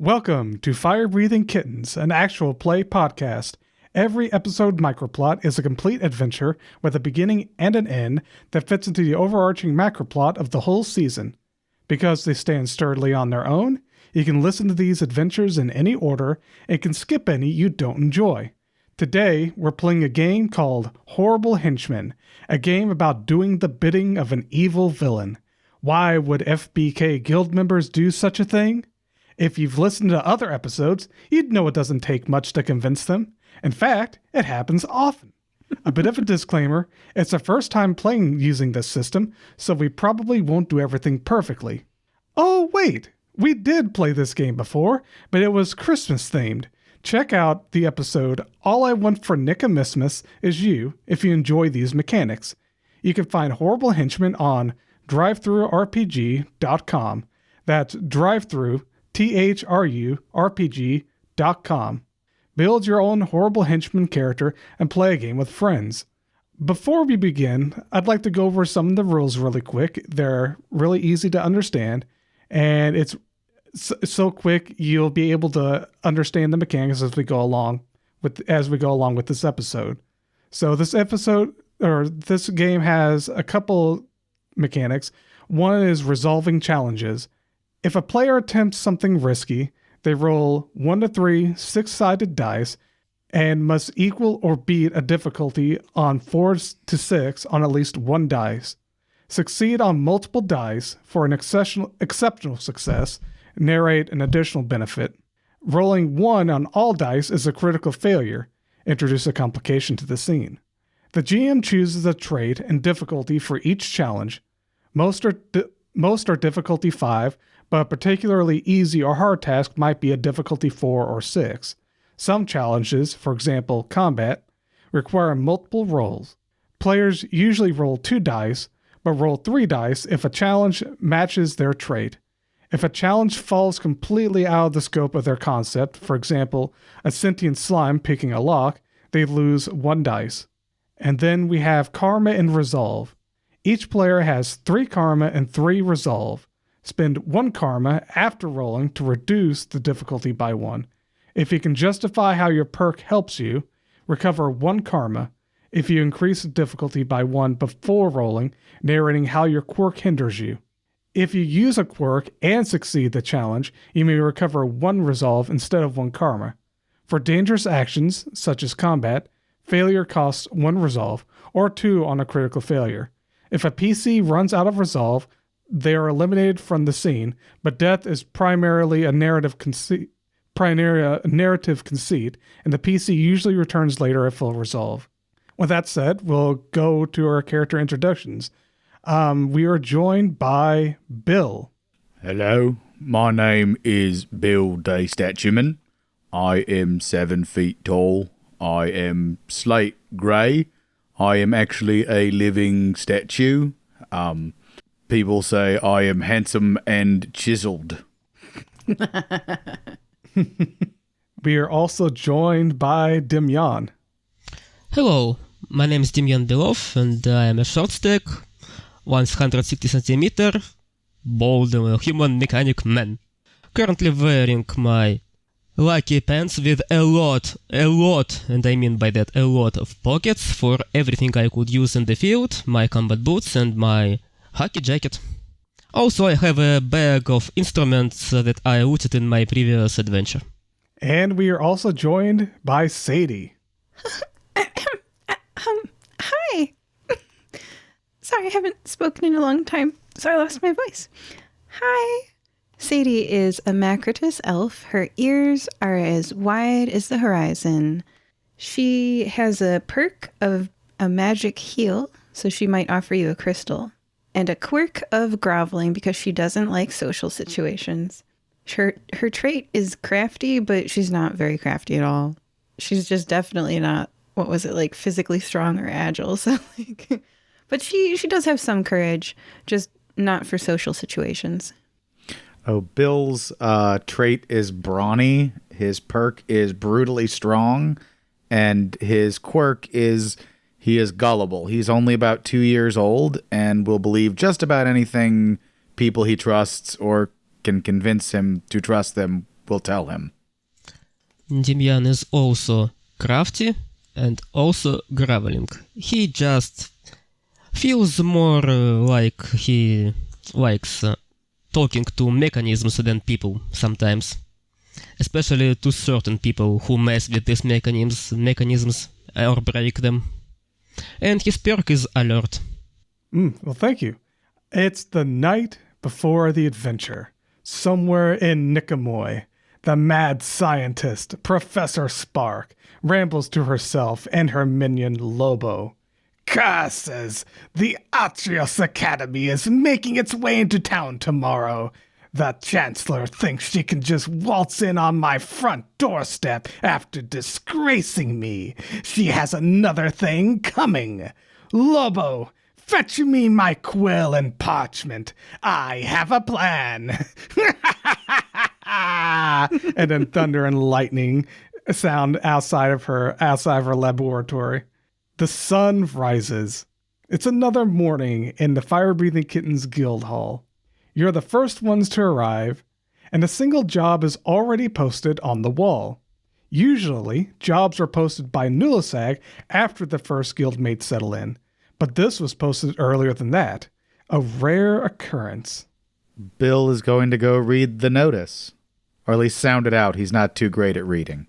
Welcome to Fire Breathing Kittens, an actual play podcast. Every episode microplot is a complete adventure with a beginning and an end that fits into the overarching macroplot of the whole season. Because they stand sturdily on their own, you can listen to these adventures in any order and can skip any you don't enjoy. Today, we're playing a game called Horrible Henchmen, a game about doing the bidding of an evil villain. Why would FBK guild members do such a thing? If you've listened to other episodes, you'd know it doesn't take much to convince them. In fact, it happens often. A bit of a disclaimer, it's our first time playing using this system, so we probably won't do everything perfectly. Oh wait, we did play this game before, but it was Christmas themed. Check out the episode All I Want for Nickamismus Is You if you enjoy these mechanics. You can find Horrible Henchmen on drivethrurpg.com. That's drive-through, THRURPG.com. Build your own Horrible Henchman character and play a game with friends. Before we begin, I'd like to go over some of the rules really quick. They're really easy to understand, and it's so quick you'll be able to understand the mechanics as we go along with this episode. So this game has a couple mechanics. One is resolving challenges. If a player attempts something risky, they roll 1 to 3 six-sided dice and must equal or beat a difficulty on 4 to 6 on at least one dice. Succeed on multiple dice for an exceptional success. Narrate an additional benefit. Rolling 1 on all dice is a critical failure. Introduce a complication to the scene. The GM chooses a trait and difficulty for each challenge. Most are difficulty 5, but a particularly easy or hard task might be a difficulty 4 or 6. Some challenges, for example combat, require multiple rolls. Players usually roll 2 dice, but roll 3 dice if a challenge matches their trait. If a challenge falls completely out of the scope of their concept, for example, a sentient slime picking a lock, they lose 1 dice. And then we have Karma and Resolve. Each player has 3 Karma and 3 Resolve. Spend 1 Karma after rolling to reduce the difficulty by 1. If you can justify how your perk helps you, recover 1 Karma. If you increase the difficulty by 1 before rolling, narrating how your quirk hinders you. If you use a quirk and succeed the challenge, you may recover 1 Resolve instead of 1 Karma. For dangerous actions, such as combat, failure costs 1 Resolve, or 2 on a critical failure. If a PC runs out of Resolve, they are eliminated from the scene, but death is primarily a narrative conceit, and the PC usually returns later at full Resolve. With that said, we'll go to our character introductions. We are joined by Bill. Hello, my name is Bill Day Statueman. I am 7 feet tall. I am slate grey. I am actually a living statue. People say I am handsome and chiseled. We are also joined by Demyan. Hello, my name is Demyan Belov, and I am a short stack, 160 centimeter, bald human mechanic man. Currently wearing my lucky pants with a lot, and I mean by that a lot of pockets for everything I could use in the field, my combat boots and my hockey jacket. Also, I have a bag of instruments that I looted in my previous adventure. And we are also joined by Sadie. Hi. Sorry, I haven't spoken in a long time, so I lost my voice. Hi. Sadie is a Macritus elf. Her ears are as wide as the horizon. She has a perk of a magic heal, so she might offer you a crystal. And a quirk of groveling because she doesn't like social situations. Her trait is crafty, but she's not very crafty at all. She's just definitely not, physically strong or agile. So but she does have some courage, just not for social situations. Oh, Bill's trait is brawny. His perk is brutally strong. And his quirk is he is gullible. He's only about 2 years old and will believe just about anything people he trusts or can convince him to trust them will tell him. Demyan is also crafty and also graveling. He just feels more like he likes talking to mechanisms than people sometimes. Especially to certain people who mess with these mechanisms or break them. And his perk is alert. Well, thank you. It's the night before the adventure. Somewhere in Nicomoy, the mad scientist, Professor Spark, rambles to herself and her minion Lobo. Ka says the Atrios Academy is making its way into town tomorrow. The Chancellor thinks she can just waltz in on my front doorstep after disgracing me. She has another thing coming. Lobo, fetch me my quill and parchment. I have a plan. And then thunder and lightning sound outside of her laboratory. The sun rises. It's another morning in the Fire-Breathing Kittens Guild Hall. You're the first ones to arrive, and a single job is already posted on the wall. Usually, jobs are posted by Nulasag after the first guildmates settle in, but this was posted earlier than that. A rare occurrence. Bill is going to go read the notice. Or at least sound it out. He's not too great at reading.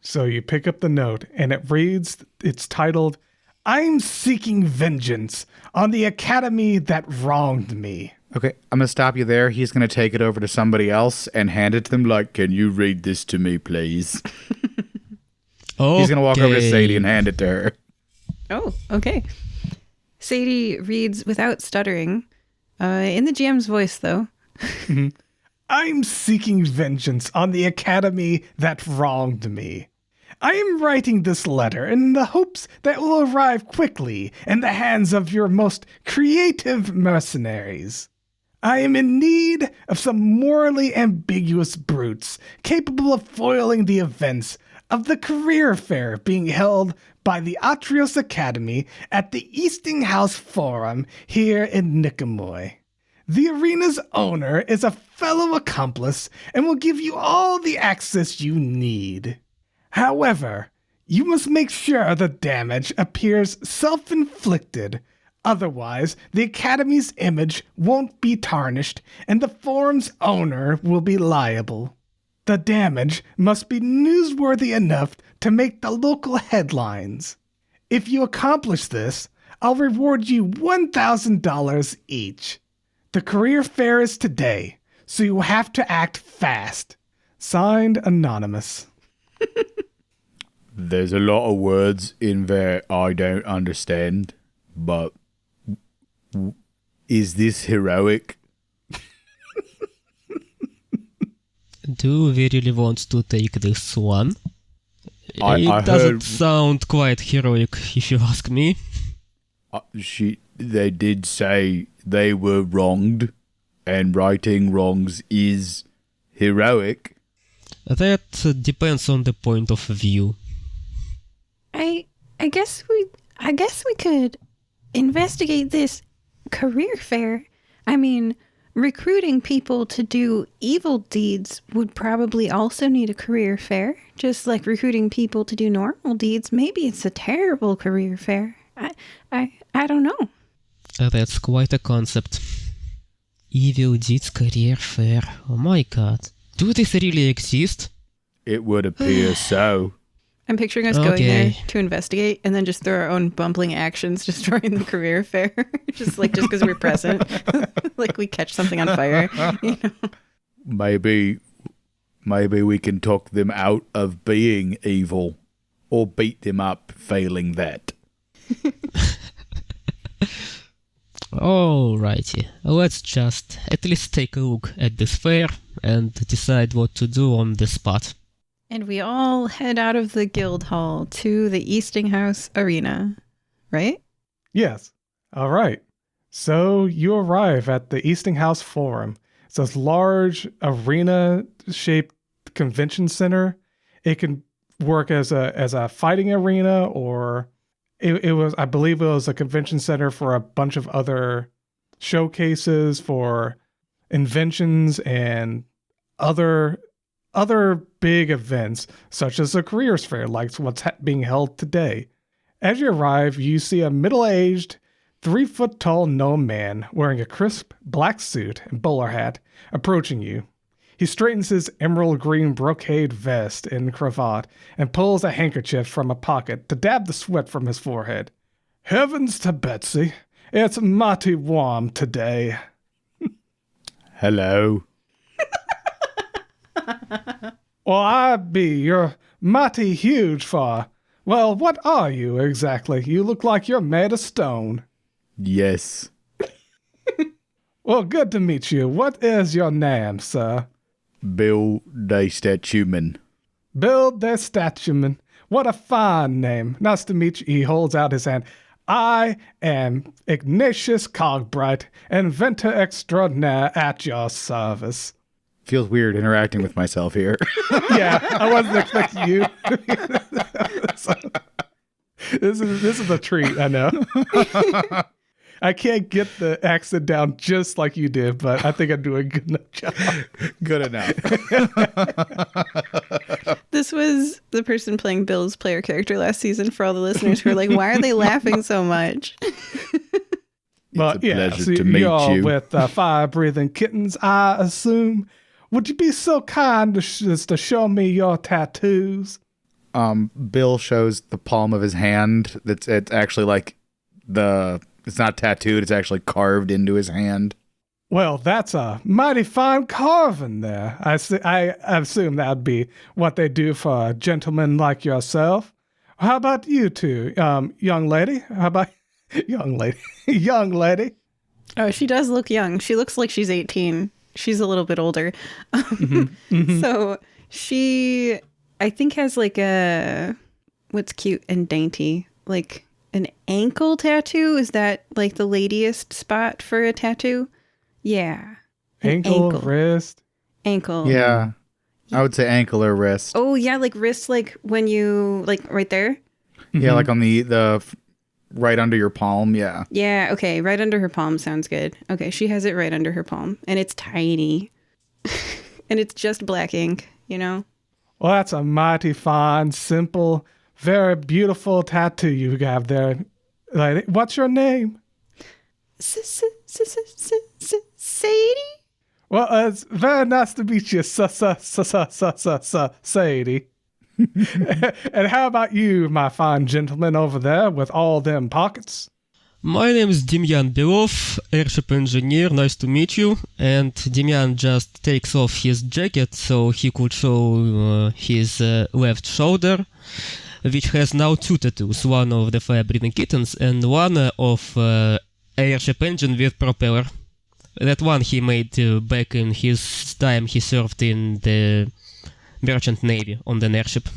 So you pick up the note, and it's titled, I'm seeking vengeance on the academy that wronged me. Okay, I'm going to stop you there. He's going to take it over to somebody else and hand it to them like, can you read this to me, please? Okay. He's going to walk over to Sadie and hand it to her. Oh, okay. Sadie reads without stuttering, in the GM's voice, though. I'm seeking vengeance on the academy that wronged me. I am writing this letter in the hopes that it will arrive quickly in the hands of your most creative mercenaries. I am in need of some morally ambiguous brutes capable of foiling the events of the career fair being held by the Atrios Academy at the Eastinghouse Forum here in Nicomoy. The arena's owner is a fellow accomplice and will give you all the access you need. However, you must make sure the damage appears self-inflicted. Otherwise, the Academy's image won't be tarnished and the forum's owner will be liable. The damage must be newsworthy enough to make the local headlines. If you accomplish this, I'll reward you $1,000 each. The career fair is today, so you have to act fast. Signed, Anonymous. There's a lot of words in there I don't understand, but is this heroic? Do we really want to take this one? I doesn't heard sound quite heroic, if you ask me. they did say they were wronged, and righting wrongs is heroic. That depends on the point of view. I guess we could investigate this career fair. I mean, recruiting people to do evil deeds would probably also need a career fair, just like recruiting people to do normal deeds. Maybe it's a terrible career fair. I don't know. That's quite a concept. Evil Deeds Career Fair. Oh my god. Do these really exist? It would appear so. I'm picturing us going there to investigate and then just through our own bumbling actions destroying the career fair. just because we're present. Like we catch something on fire. You know? Maybe we can talk them out of being evil, or beat them up failing that. Alrighty, let's just at least take a look at this fair and decide what to do on the spot. And we all head out of the guild hall to the Eastinghouse Arena, right? Yes. All right. So you arrive at the Eastinghouse Forum. It's a large arena-shaped convention center. It can work as a fighting arena, or I believe it was a convention center for a bunch of other showcases for inventions and other other big events, such as a careers fair like what's being held today. As you arrive, you see a middle-aged, 3-foot-tall gnome man wearing a crisp black suit and bowler hat approaching you. He straightens his emerald green brocade vest and cravat and pulls a handkerchief from a pocket to dab the sweat from his forehead. Heavens to Betsy, it's mighty warm today. Hello. Well, I be you're mighty huge for. Well, what are you exactly? You look like you're made of stone. Yes. Well, good to meet you. What is your name, sir? Bill de Statuman. Bill de Statuman. What a fine name. Nice to meet you. He holds out his hand. I am Ignatius Cogbright, inventor extraordinaire at your service. Feels weird interacting with myself here. Yeah, I wasn't expecting you. So, this is a treat, I know. I can't get the accent down just like you did, but I think I'm doing a good enough job. Good enough. This was the person playing Bill's player character last season for all the listeners who are like, why are they laughing so much? Well, It's a yeah, pleasure so to meet you're you. with fire-breathing kittens, I assume. Would you be so kind to show me your tattoos? Bill shows the palm of his hand. It's actually like it's not tattooed, it's actually carved into his hand. Well, that's a mighty fine carving there. I assume that'd be what they do for a gentleman like yourself. How about you two, young lady? How about young lady? Young lady? Oh, she does look young. She looks like she's 18. She's a little bit older. So she, I think, has like what's cute and dainty? Like an ankle tattoo? Is that like the ladiest spot for a tattoo? Yeah. Ankle, wrist. Ankle. Yeah. I would say ankle or wrist. Oh, yeah, like wrist, like when you, like right there? Yeah, like on the right under your palm, yeah. Yeah, okay, right under her palm sounds good. Okay, she has it right under her palm, and it's tiny. And it's just black ink, you know? Well, that's a mighty fine, simple, very beautiful tattoo you have there. Lady, what's your name? Sadie? Well, it's very nice to meet you, Sadie. And how about you, my fine gentleman over there with all them pockets? My name is Demyan Belov, airship engineer, nice to meet you. And Demyan just takes off his jacket so he could show his left shoulder, which has now 2 tattoos, one of the fire-breathing kittens and one of airship engine with propeller. That one he made back in his time he served in the Merchant Navy on the airship.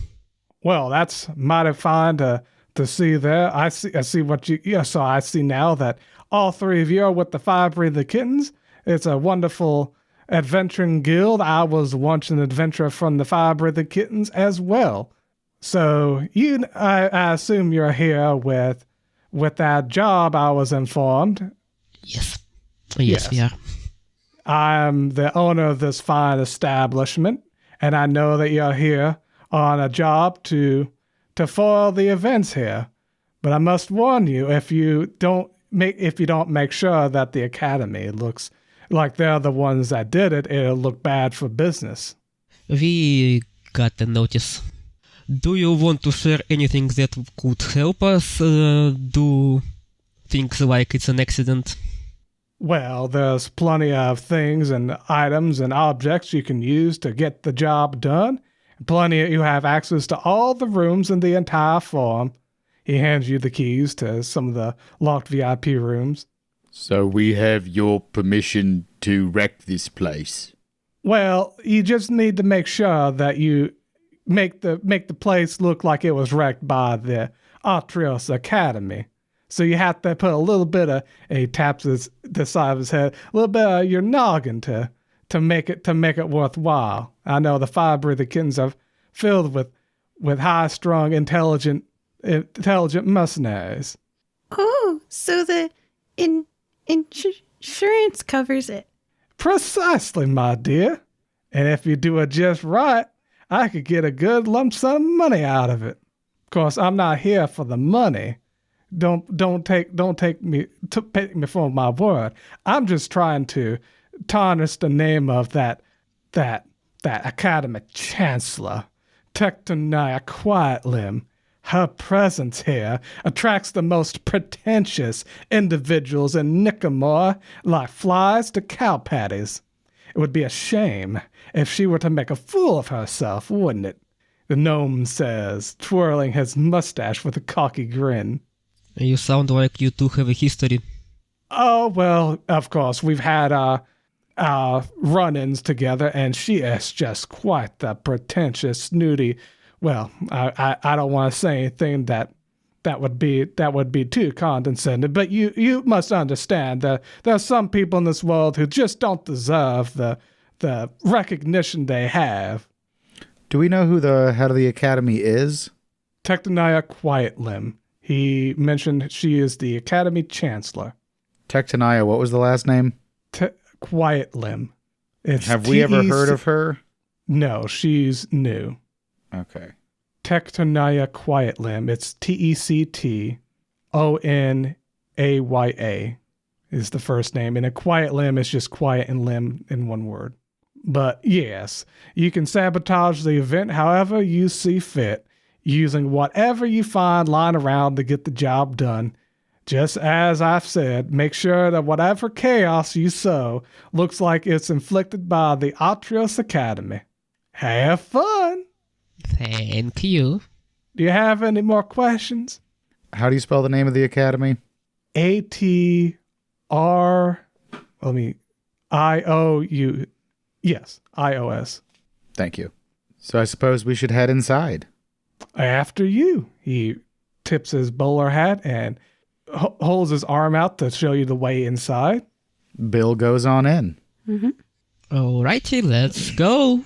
Well, that's mighty fine to see there. I see what you. Yeah, so I see now that all 3 of you are with the fire-breathing kittens. It's a wonderful adventuring guild. I was once an adventurer from the fire-breathing kittens as well. So I assume you're here with that job. I was informed. Yes. Yes, we are. I'm the owner of this fine establishment, and I know that you're here on a job to foil the events here. But I must warn you, if you don't make sure that the academy looks like they're the ones that did it, it'll look bad for business. We got the notice. Do you want to share anything that could help us do things like it's an accident? Well, there's plenty of things and items and objects you can use to get the job done. You have access to all the rooms in the entire farm. He hands you the keys to some of the locked VIP rooms. So we have your permission to wreck this place. Well, you just need to make sure that you make the place look like it was wrecked by the Atrios Academy. So you have to put a little bit of, and he taps the side of his head, a little bit of your noggin to make it worthwhile. I know the fire-breathing kittens are filled with high-strung, intelligent mercenaries. Oh, so the insurance covers it. Precisely, my dear. And if you do it just right, I could get a good lump sum of money out of it. Of course, I'm not here for the money. Don't take me for my word. I'm just trying to tarnish the name of that Academy Chancellor, Tectonia Quietlimb. Her presence here attracts the most pretentious individuals in Nickemore like flies to cow patties. It would be a shame if she were to make a fool of herself, wouldn't it? The gnome says, twirling his mustache with a cocky grin. You sound like you two have a history. Oh, well, of course, we've had our run-ins together, and she is just quite the pretentious, snooty. Well, I don't want to say anything that would be too condescending, but you must understand that there are some people in this world who just don't deserve the recognition they have. Do we know who the head of the academy is? Tectonia Quietlimb. He mentioned she is the Academy Chancellor. Tectonia, what was the last name? Quietlimb. Have we ever heard of her? No, she's new. Okay. Tectonia Quietlimb. It's Tectonaya is the first name. And a quiet limb is just quiet and limb in one word. But yes, you can sabotage the event however you see fit, using whatever you find lying around to get the job done. Just as I've said, make sure that whatever chaos you sow looks like it's inflicted by the Atrios Academy. Have fun! Thank you. Do you have any more questions? How do you spell the name of the academy? ATR. Yes, IOS. Thank you. So I suppose we should head inside. After you. He tips his bowler hat and holds his arm out to show you the way inside. Bill goes on in. Mm-hmm. Alrighty, let's go.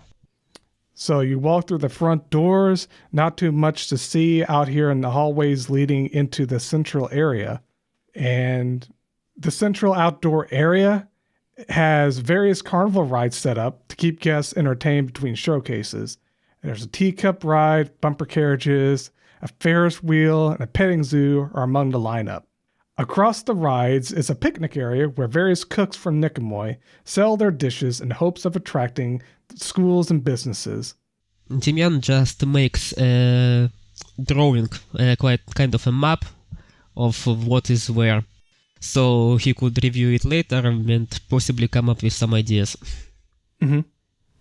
So you walk through the front doors, not too much to see out here in the hallways leading into the central area. And the central outdoor area has various carnival rides set up to keep guests entertained between showcases. There's a teacup ride, bumper carriages, a Ferris wheel, and a petting zoo are among the lineup. Across the rides is a picnic area where various cooks from Nicomoy sell their dishes in hopes of attracting schools and businesses. Timian just makes a drawing, quite kind of a map of what is where, so he could review it later and possibly come up with some ideas. Mm-hmm.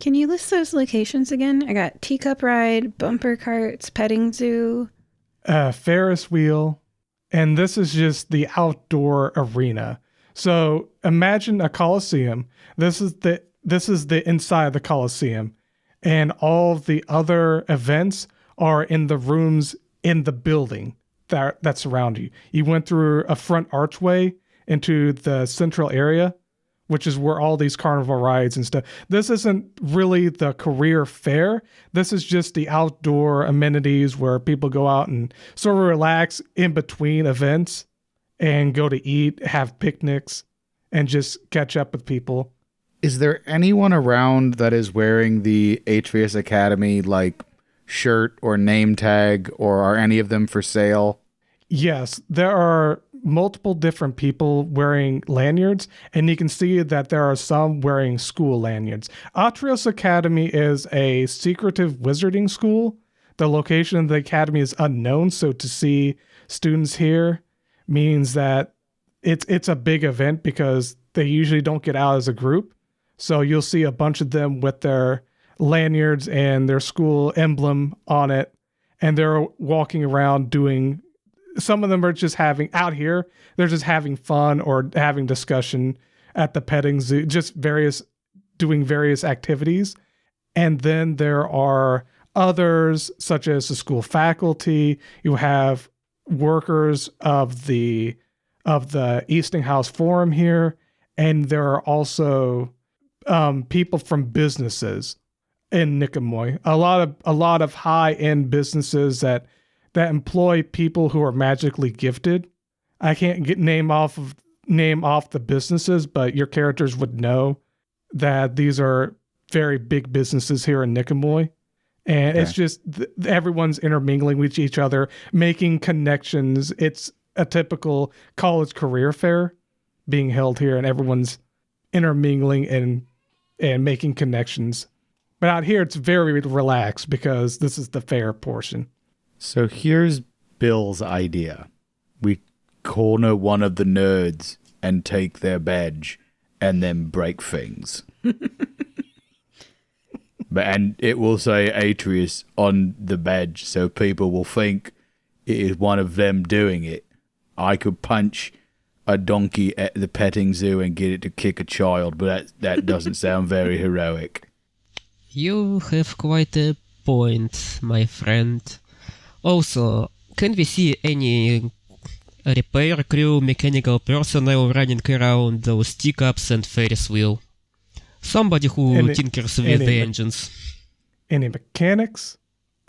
Can you list those locations again? I got teacup ride, bumper carts, petting zoo. Ferris wheel. And this is just the outdoor arena. So imagine a Coliseum. This is the inside of the Coliseum. And all of the other events are in the rooms in the building that surround you. You went through a front archway into the central area, which is where all these carnival rides and stuff. This isn't really the career fair. This is just the outdoor amenities where people go out and sort of relax in between events and go to eat, have picnics, and just catch up with people. Is there anyone around that is wearing the Atrius Academy, like, shirt or name tag, or are any of them for sale? Yes, there are multiple different people wearing lanyards, and you can see that there are some wearing school lanyards. Atrios Academy is a secretive wizarding school. The location of the academy is unknown, so to see students here means that it's a big event because they usually don't get out as a group. So you'll see a bunch of them with their lanyards and their school emblem on it, and they're walking around doing. Some of them are just they're just having fun or having discussion at the petting zoo, just doing various activities. And then there are others, such as the school faculty. You have workers of the Eastinghouse Forum here. And there are also people from businesses in Nicomoy. A lot of high-end businesses that employ people who are magically gifted. I can't name off the businesses, but your characters would know that these are very big businesses here in Nicomoy. And it's just everyone's intermingling with each other, making connections. It's a typical college career fair being held here, and everyone's intermingling and making connections. But out here, it's very relaxed because this is the fair portion. So here's Bill's idea. We corner one of the nerds and take their badge and then break things. And it will say Atreus on the badge, so people will think it is one of them doing it. I could punch a donkey at the petting zoo and get it to kick a child, but that doesn't sound very heroic. You have quite a point, my friend. Also, can we see any repair crew, mechanical personnel running around those teacups and Ferris wheel? Somebody who tinkers with the engines. Any mechanics?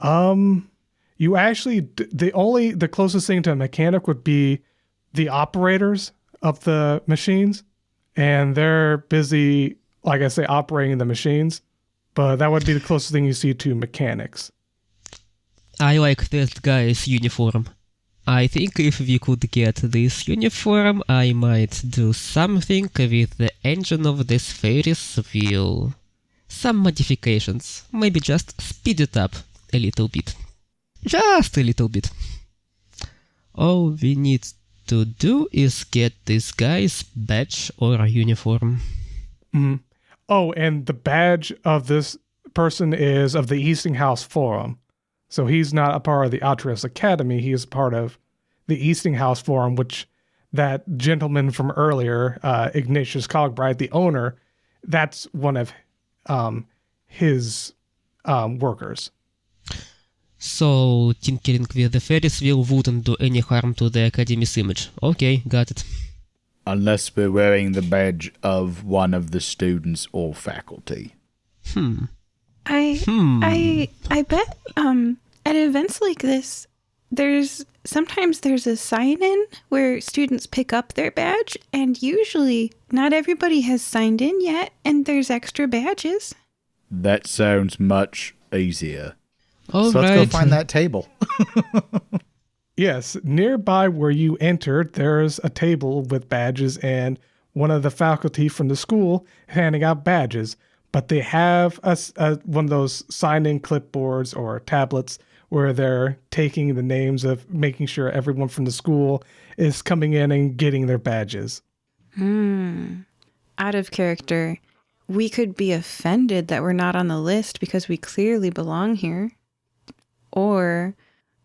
You actually, the closest thing to a mechanic would be the operators of the machines. And they're busy, like I say, operating the machines. But that would be the closest thing you see to mechanics. I like that guy's uniform. I think if we could get this uniform, I might do something with the engine of this Ferris wheel. Some modifications. Maybe just speed it up a little bit. Just a little bit. All we need to do is get this guy's badge or uniform. Mm-hmm. Oh, and the badge of this person is of the Eastinghouse Forum. So he's not a part of the Atreus Academy. He is part of the Eastinghouse Forum, which that gentleman from earlier, Ignatius Cogbright, the owner, that's one of his workers. So tinkering with the Ferris wheel wouldn't do any harm to the Academy's image. Okay, got it. Unless we're wearing the badge of one of the students or faculty. I bet at events like this, sometimes there's a sign-in where students pick up their badge, and usually not everybody has signed in yet, and there's extra badges. That sounds much easier. All so right. let's go find that table. Yes, nearby where you entered, there's a table with badges and one of the faculty from the school handing out badges. But they have one of those sign-in clipboards or tablets where they're taking the names of making sure everyone from the school is coming in and getting their badges. Out of character, we could be offended that we're not on the list because we clearly belong here. Or,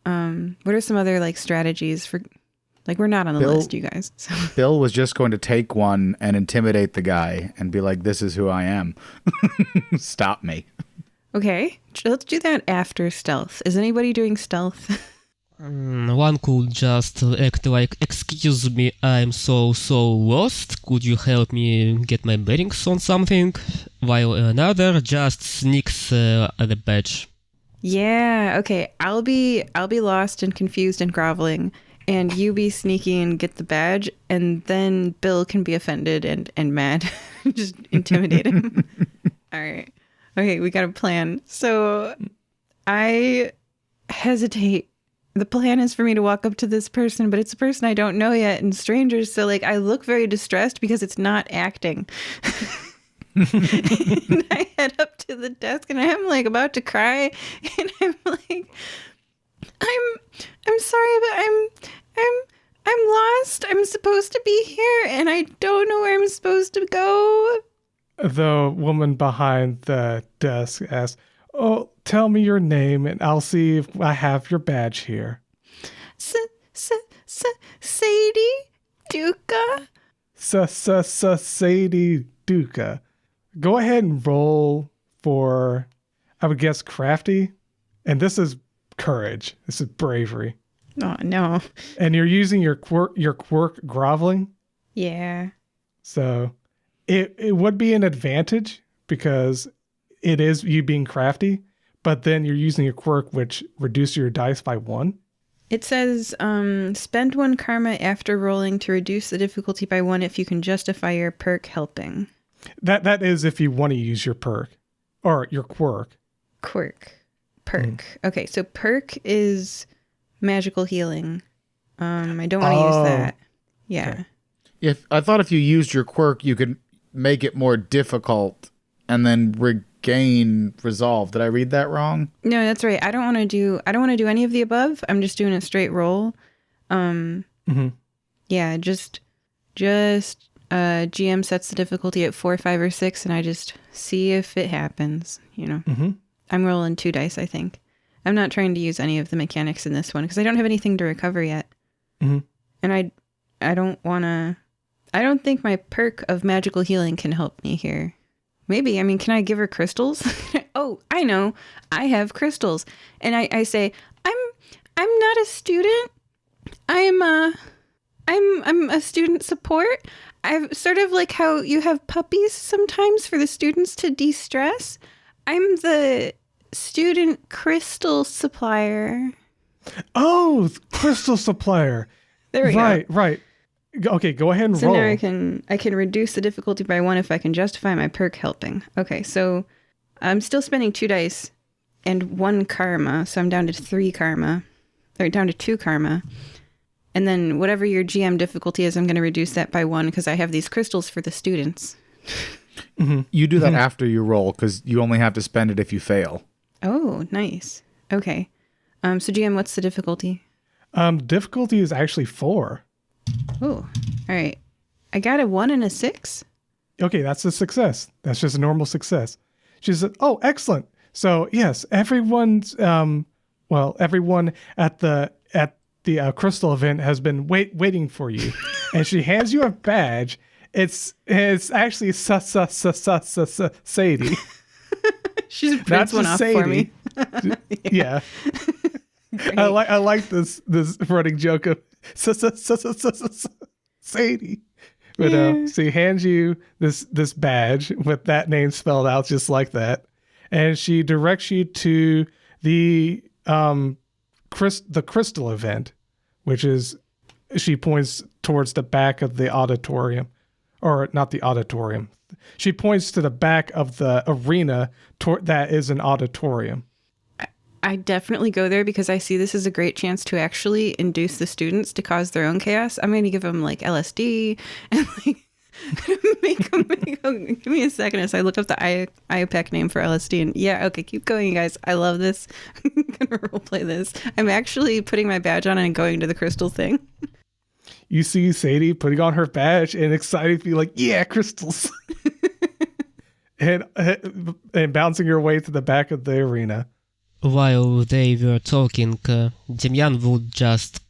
what are some other strategies for, we're not on the list, you guys. So. Bill was just going to take one and intimidate the guy and be like, this is who I am. Stop me. Okay, let's do that after stealth. Is anybody doing stealth? One could just act like, excuse me, I'm so lost. Could you help me get my bearings on something? While another just sneaks the badge. Yeah, okay. I'll be lost and confused and groveling, and you be sneaky and get the badge, and then Bill can be offended and mad. Just intimidate him. All right. Okay, we got a plan. So I hesitate. The plan is for me to walk up to this person, but it's a person I don't know yet and strangers. So I look very distressed because it's not acting. And I head up to the desk and I'm about to cry, and I'm like, I'm sorry, but I'm lost. I'm supposed to be here and I don't know where I'm supposed to go. The woman behind the desk asks, "Oh, tell me your name and I'll see if I have your badge here." Sadie Duca. Sadie Duca. Go ahead and roll for, I would guess, crafty. And this is courage. This is bravery. Oh, no. And you're using your quirk groveling. Yeah. So it would be an advantage because it is you being crafty, but then you're using your quirk, which reduces your dice by 1. It says, spend 1 karma after rolling to reduce the difficulty by 1 if you can justify your perk helping. That is if you want to use your perk. Or your quirk. Quirk. Perk. Okay, so perk is magical healing. I don't want to use that. Yeah. Okay. I thought if you used your quirk, you could make it more difficult and then regain resolve. Did I read that wrong? No, that's right. I don't want to do any of the above. I'm just doing a straight roll. Yeah, just GM sets the difficulty at 4, 5, or 6, and I just see if it happens, you know. I'm rolling 2 dice, I think. I'm not trying to use any of the mechanics in this one because I don't have anything to recover yet. And I don't think my perk of magical healing can help me here. Maybe. I mean, can I give her crystals? Oh, I know. I have crystals. And I say, I'm not a student. I'm a student support. I've sort of like how you have puppies sometimes for the students to de-stress. I'm the student crystal supplier. Oh, crystal supplier. There we go. Right. Okay, go ahead and So roll. now I can reduce the difficulty by 1 if I can justify my perk helping. Okay, so I'm still spending 2 dice and 1 karma, so I'm down to 3 karma. Or down to 2 karma. And then whatever your GM difficulty is, I'm going to reduce that by 1 because I have these crystals for the students. You do that after you roll because you only have to spend it if you fail. Oh, nice. Okay. So GM, what's the difficulty? Difficulty is actually 4. Oh, all right. I got a 1 and a 6. Okay, that's a success. That's just a normal success. She said, "Oh, excellent. So yes, everyone at the crystal event has been waiting for you." And she hands you a badge. It's actually Sadie. She's prints one off for me. Yeah. I like this running joke of Sadie. But she hands you this badge with that name spelled out just like that, and she directs you to the crystal event, which is, she points towards the back of the auditorium, or not the auditorium. She points to the back of the arena that is an auditorium. I definitely go there because I see this as a great chance to actually induce the students to cause their own chaos. I'm going to give them like LSD and like make them give me a second as I look up the IUPAC name for LSD. And yeah, okay, keep going, you guys. I love this. I'm going to roleplay this. I'm actually putting my badge on and going to the crystal thing. You see Sadie putting on her badge and excited to be like, yeah, crystals. and bouncing your way to the back of the arena. While they were talking, Demyan would just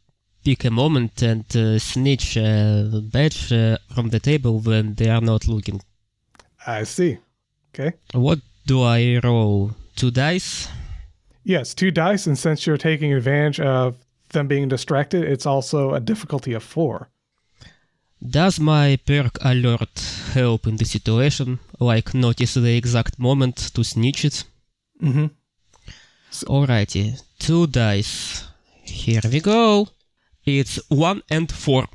pick a moment and snitch a badge from the table when they are not looking. I see. Okay. What do I roll? 2 dice? Yes, 2 dice, and since you're taking advantage of them being distracted, it's also a difficulty of 4. Does my perk alert help in the situation? Like notice the exact moment to snitch it? Mm-hmm. Alrighty, 2 dice. Here we go. It's 1 and 4.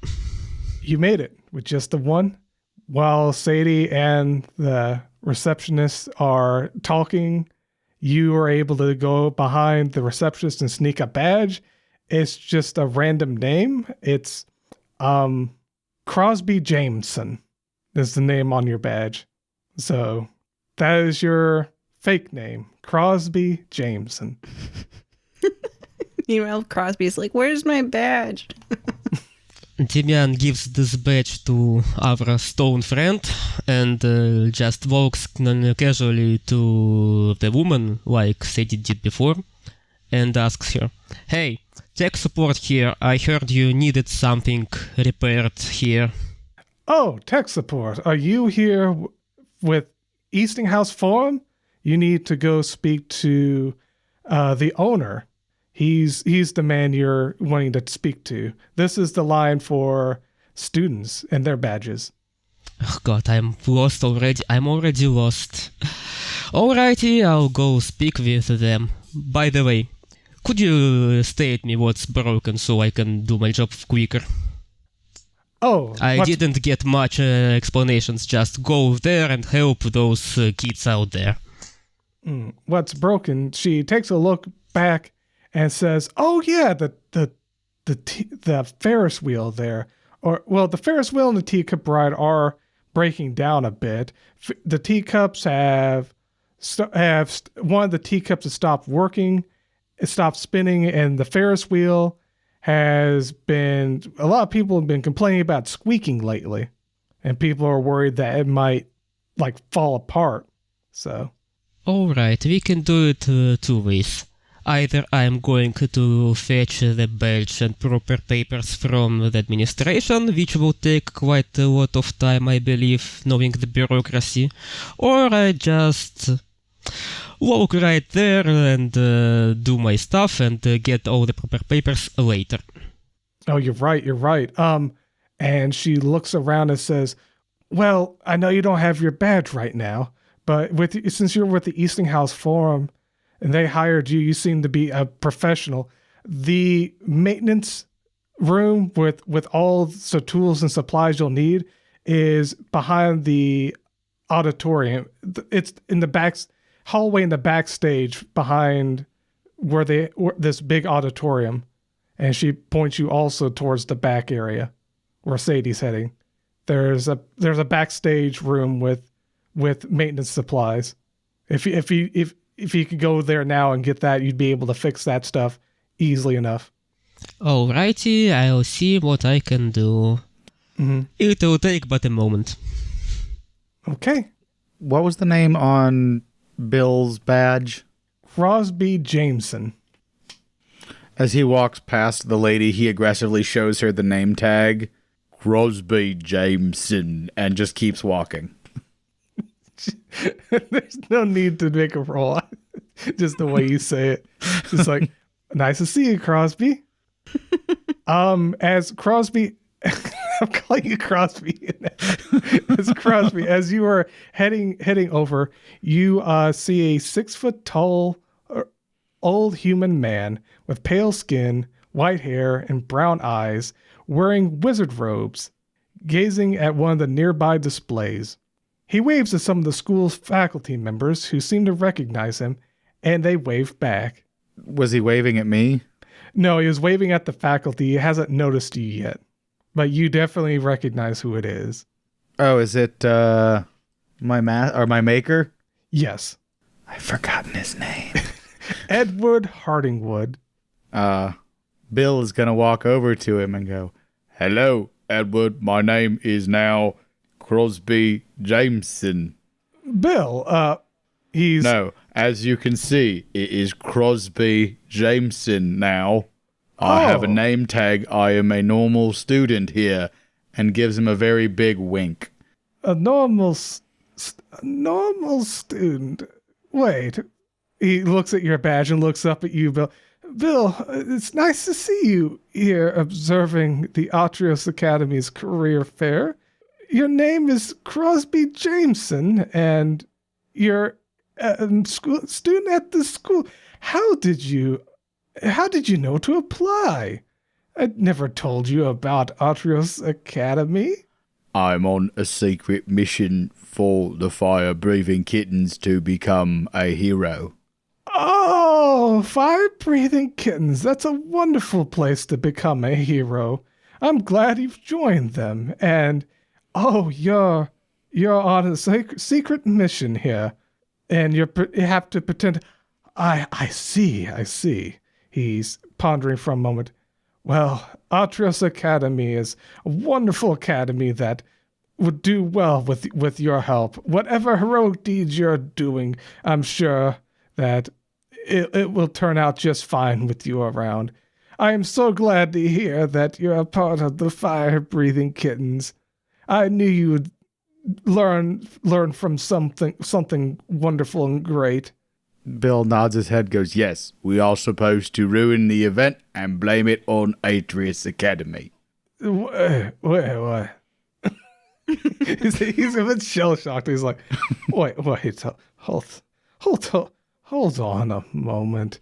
You made it with just the 1. While Sadie and the receptionist are talking, you are able to go behind the receptionist and sneak a badge. It's just a random name. It's Crosby Jameson is the name on your badge. So that is your fake name, Crosby Jameson. Meanwhile, Crosby's like, where's my badge? Demyan gives this badge to our stone friend and just walks casually to the woman like Sadie did before and asks her, "Hey, tech support here. I heard you needed something repaired here." Oh, tech support. Are you here with Eastinghouse Forum? You need to go speak to the owner. He's the man you're wanting to speak to. This is the line for students and their badges. Oh god, I'm lost already. I'm already lost. Alrighty, I'll go speak with them. By the way, could you state me what's broken so I can do my job quicker? Oh, I didn't get much explanations. Just go there and help those kids out there. Oh, what's broken? Alrighty, 2 dice. Here we go. It's 1 and 4. You made it with just the 1. While Sadie and the receptionist are talking, you are able to go behind the receptionist and sneak a badge. It's What's broken? She takes a look back and says, "Oh yeah, the Ferris wheel there, the Ferris wheel and the teacup ride are breaking down a bit. The teacups have one of the teacups has stopped working, it stopped spinning, and the Ferris wheel has been. A lot of people have been complaining about squeaking lately, and people are worried that it might fall apart. So." Alright, we can do it two ways. Either I'm going to fetch the badge and proper papers from the administration, which will take quite a lot of time, I believe, knowing the bureaucracy, or I just walk right there and do my stuff and get all the proper papers later. Oh, you're right. And she looks around and says, "Well, I know you don't have your badge right now, but since you're with the Eastinghouse Forum and they hired you, you seem to be a professional. The maintenance room with all the tools and supplies you'll need is behind the auditorium. It's in the back hallway in the backstage behind this big auditorium." And she points you also towards the back area where Sadie's heading. There's a backstage room with maintenance supplies. If you could go there now and get that, you'd be able to fix that stuff easily enough. Alrighty, I'll see what I can do. Mm-hmm. It will take but a moment. Okay. What was the name on Bill's badge? Crosby Jameson. As he walks past the lady, he aggressively shows her the name tag, Crosby Jameson, and just keeps walking. There's no need to make a roll. Just the way you say it. Just like, "Nice to see you, Crosby." As Crosby, I'm calling you Crosby. As Crosby, as you are heading over, you see a 6-foot tall old human man with pale skin, white hair, and brown eyes, wearing wizard robes, gazing at one of the nearby displays. He waves to some of the school's faculty members who seem to recognize him, and they wave back. Was he waving at me? No, he was waving at the faculty. He hasn't noticed you yet, but you definitely recognize who it is. Oh, is it my maker? Yes. I've forgotten his name. Edward Hardingwood. Bill is going to walk over to him and go, "Hello, Edward. My name is now Crosby Jameson." Bill, he's... No, as you can see, it is Crosby Jameson now. I have a name tag. I am a normal student here, and gives him a very big wink. A normal student. Wait. He looks at your badge and looks up at you, Bill. Bill, it's nice to see you here observing the Atreus Academy's career fair. Your name is Crosby Jameson, and you're a student at the school. How did you know to apply? I never told you about Atreus Academy. I'm on a secret mission for the fire-breathing kittens to become a hero. Oh, fire-breathing kittens. That's a wonderful place to become a hero. I'm glad you've joined them. And, you're on a secret mission here. And you have to pretend... I see. He's pondering for a moment. Well, Atreus Academy is a wonderful academy that would do well with your help. Whatever heroic deeds you're doing, I'm sure that it will turn out just fine with you around. I am so glad to hear that you're a part of the fire-breathing kittens. I knew you would learn from something wonderful and great. Bill nods his head, goes, "Yes, we are supposed to ruin the event and blame it on Atreus Academy." What? He's a bit shell-shocked. He's like, wait, hold on a moment.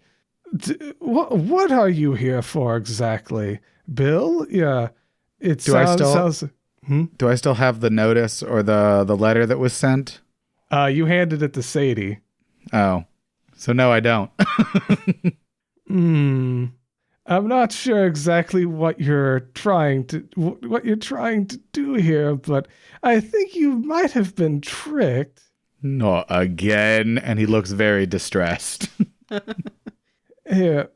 What are you here for exactly, Bill? Yeah, Do I still have the notice or the letter that was sent? You handed it to Sadie. Oh, So no, I don't. I'm not sure exactly what you're trying to do here, but I think you might have been tricked. Not again. And he looks very distressed. Here,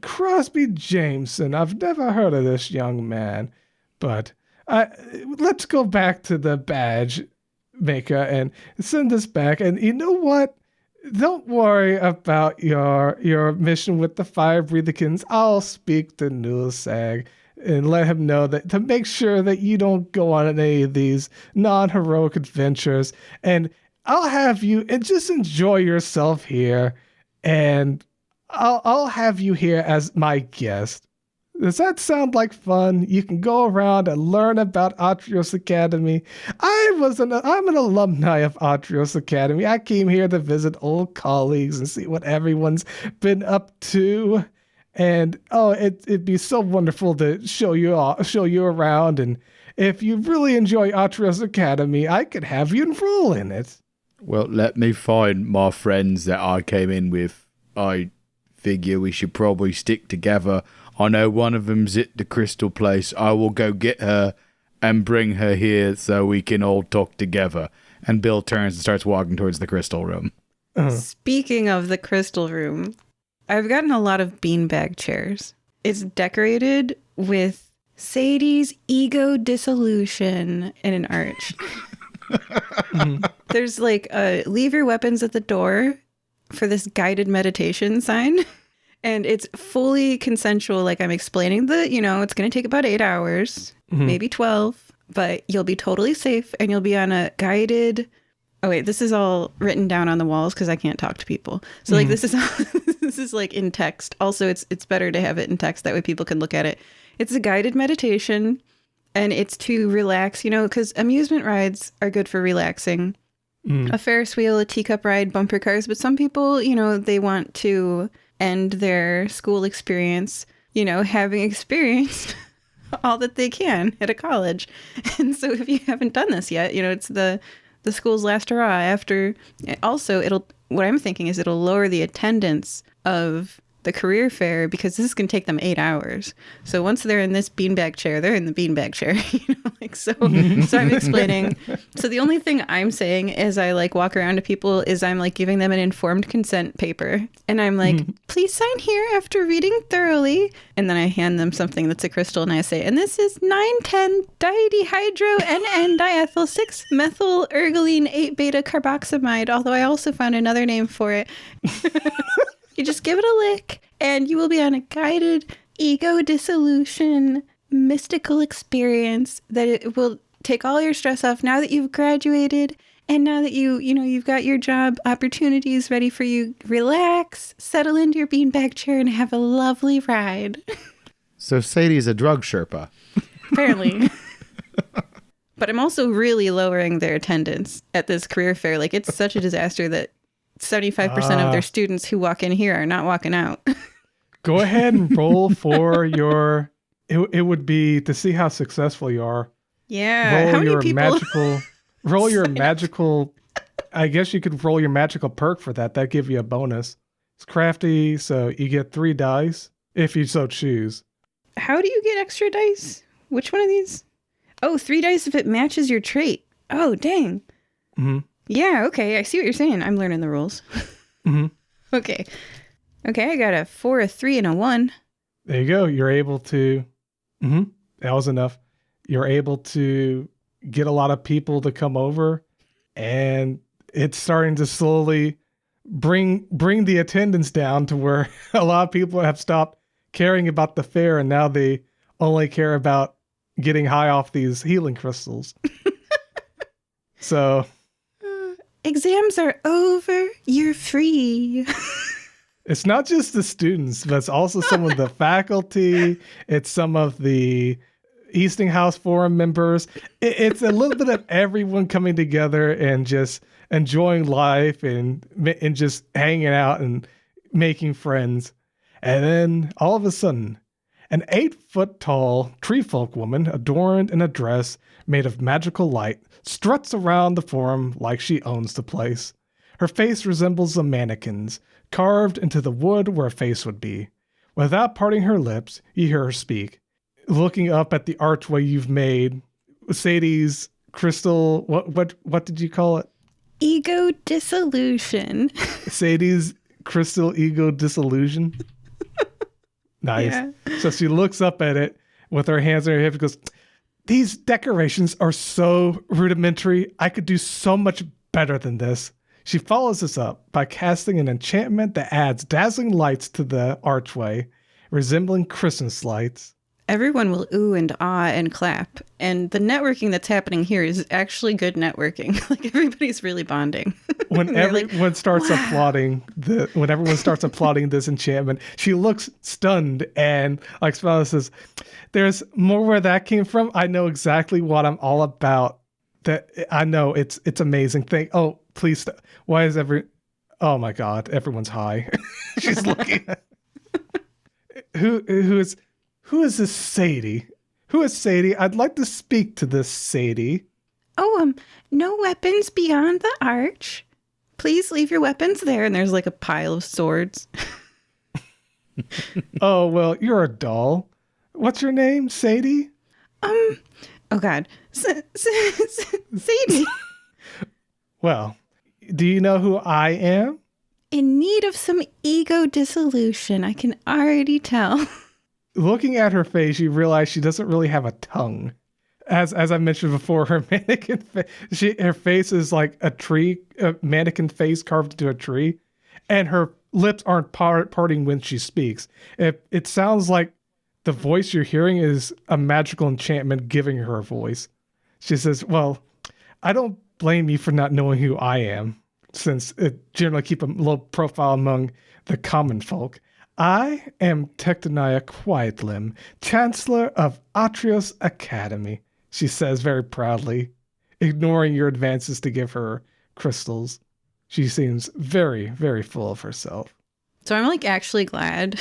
Crosby Jameson. I've never heard of this young man, but let's go back to the badge maker and send this back. And you know what? Don't worry about your mission with the fire breathykins. I'll speak to Nulsag and let him know that to make sure that you don't go on any of these non-heroic adventures. And I'll have you and just enjoy yourself here. And I'll have you here as my guest. Does that sound like fun? You can go around and learn about Atrios Academy. I'm an alumni of Atrios Academy. I came here to visit old colleagues and see what everyone's been up to. And it'd be so wonderful to show you around. And if you really enjoy Atrios Academy, I could have you enroll in it. Well, let me find my friends that I came in with. I figure we should probably stick together. I know one of them's at the Crystal Place. I will go get her and bring her here so we can all talk together. And Bill turns and starts walking towards the Crystal Room. Speaking of the Crystal Room, I've gotten a lot of beanbag chairs. It's decorated with Sadie's ego dissolution in an arch. There's like a leave your weapons at the door for this guided meditation sign. And it's fully consensual. Like I'm explaining it's going to take about 8 hours, maybe 12, but you'll be totally safe and you'll be on a guided. Oh, wait, this is all written down on the walls because I can't talk to people. So like this is this is like in text. Also, it's better to have it in text. That way people can look at it. It's a guided meditation and it's to relax, because amusement rides are good for relaxing. A Ferris wheel, a teacup ride, bumper cars. But some people, they want to end their school experience, having experienced all that they can at a college. And so if you haven't done this yet, it's the school's last hurrah. After also what I'm thinking is it'll lower the attendance of the career fair because this is going to take them 8 hours. So once they're in this beanbag chair, they're in the beanbag chair, so I'm explaining. So the only thing I'm saying as I walk around to people is I'm giving them an informed consent paper. And I'm like, please sign here after reading thoroughly. And then I hand them something that's a crystal and I say, and this is 9,10-didehydro-NN-diethyl-6-methyl-ergoline 8-beta-carboxamide, although I also found another name for it. You just give it a lick, and you will be on a guided ego dissolution mystical experience that it will take all your stress off now that you've graduated, and now that you've got your job opportunities ready for you. Relax, settle into your beanbag chair, and have a lovely ride. So Sadie's a drug Sherpa. Apparently. But I'm also really lowering their attendance at this career fair. It's such a disaster that 75% of their students who walk in here are not walking out. Go ahead and roll for your. It would be to see how successful you are. Yeah. Roll how many your people? Roll your magical. I guess you could roll your magical perk for that. That'd give you a bonus. It's crafty, so you get 3 dice if you so choose. How do you get extra dice? Which one of these? Oh, 3 dice if it matches your trait. Oh, dang. Yeah, okay. I see what you're saying. I'm learning the rules. Okay, I got a 4, a 3, and a 1. There you go. You're able to... That was enough. You're able to get a lot of people to come over, and it's starting to slowly bring the attendance down to where a lot of people have stopped caring about the fair, and now they only care about getting high off these healing crystals. So... Exams are over. You're free. It's not just the students, but it's also some of the faculty. It's some of the Eastinghouse Forum members. It's a little bit of everyone coming together and just enjoying life and just hanging out and making friends. And then all of a sudden, an 8-foot-tall tree folk woman adorned in a dress made of magical light struts around the forum like she owns the place. Her face resembles a mannequin's, carved into the wood where a face would be. Without parting her lips, you hear her speak. Looking up at the archway you've made, Sadie's crystal, what did you call it? Ego dissolution. Sadie's crystal ego disillusion. Nice. Yeah. So she looks up at it with her hands on her hip and goes, these decorations are so rudimentary. I could do so much better than this. She follows this up by casting an enchantment that adds dazzling lights to the archway, resembling Christmas lights. Everyone will ooh and ah and clap. And the networking that's happening here is actually good networking. Like everybody's really bonding. When everyone starts wow. applauding this enchantment, she looks stunned and like smiles and says, there's more where that came from. I know exactly what I'm all about. That I know it's amazing. Oh, please stop. Why is oh my God, everyone's high. She's looking at who is this Sadie? Who is Sadie? I'd like to speak to this Sadie. Oh, no weapons beyond the arch. Please leave your weapons there. And there's like a pile of swords. Oh, well, you're a doll. What's your name, Sadie? Oh God. Sadie. Well, do you know who I am? In need of some ego dissolution. I can already tell. Looking at her face, you realize she doesn't really have a tongue. As I mentioned before, her mannequin her face is like a mannequin face carved into a tree, and her lips aren't parting when she speaks. It sounds like the voice you're hearing is a magical enchantment giving her a voice. She says, well, I don't blame you for not knowing who I am, since it generally keep a low profile among the common folk. I am Tectonia Quietlim, Chancellor of Atrios Academy, she says very proudly, ignoring your advances to give her crystals. She seems very, very full of herself. So I'm like actually glad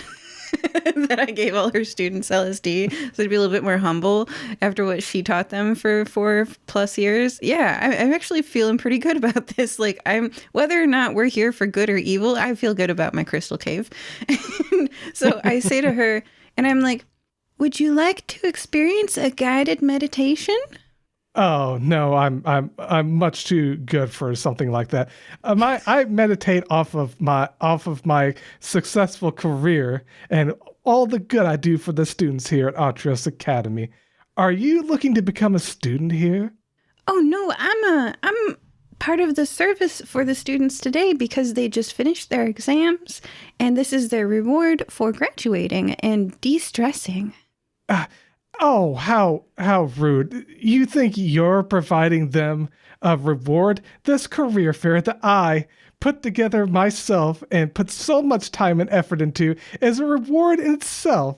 that I gave all her students LSD so they'd be a little bit more humble after what she taught them for 4+ years. Yeah, I'm actually feeling pretty good about this. Like whether or not we're here for good or evil, I feel good about my crystal cave. So I say to her, and I'm like, would you like to experience a guided meditation? Oh no, I'm much too good for something like that. I meditate off of my successful career and all the good I do for the students here at Atrios Academy. Are you looking to become a student here? Oh no, I'm part of the service for the students today because they just finished their exams and this is their reward for graduating and de-stressing. Oh, how rude. You think you're providing them a reward? This career fair that I put together myself and put so much time and effort into is a reward in itself.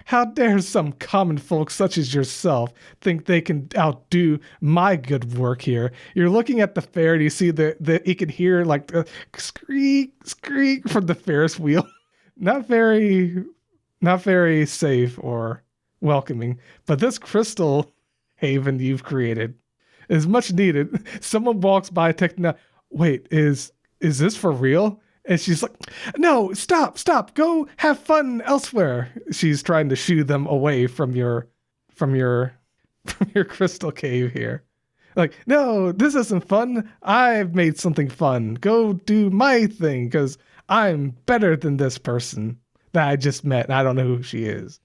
How dare some common folk such as yourself think they can outdo my good work here? You're looking at the fair and you see you can hear like the squeak, squeak from the Ferris wheel. Not very safe or welcoming, but this crystal haven you've created is much needed. Someone walks by Tectonia. Wait, is this for real? And she's like, no, stop, go have fun elsewhere. She's trying to shoo them away from your crystal cave here. Like, no, this isn't fun. I've made something fun. Go do my thing because I'm better than this person that I just met and I don't know who she is.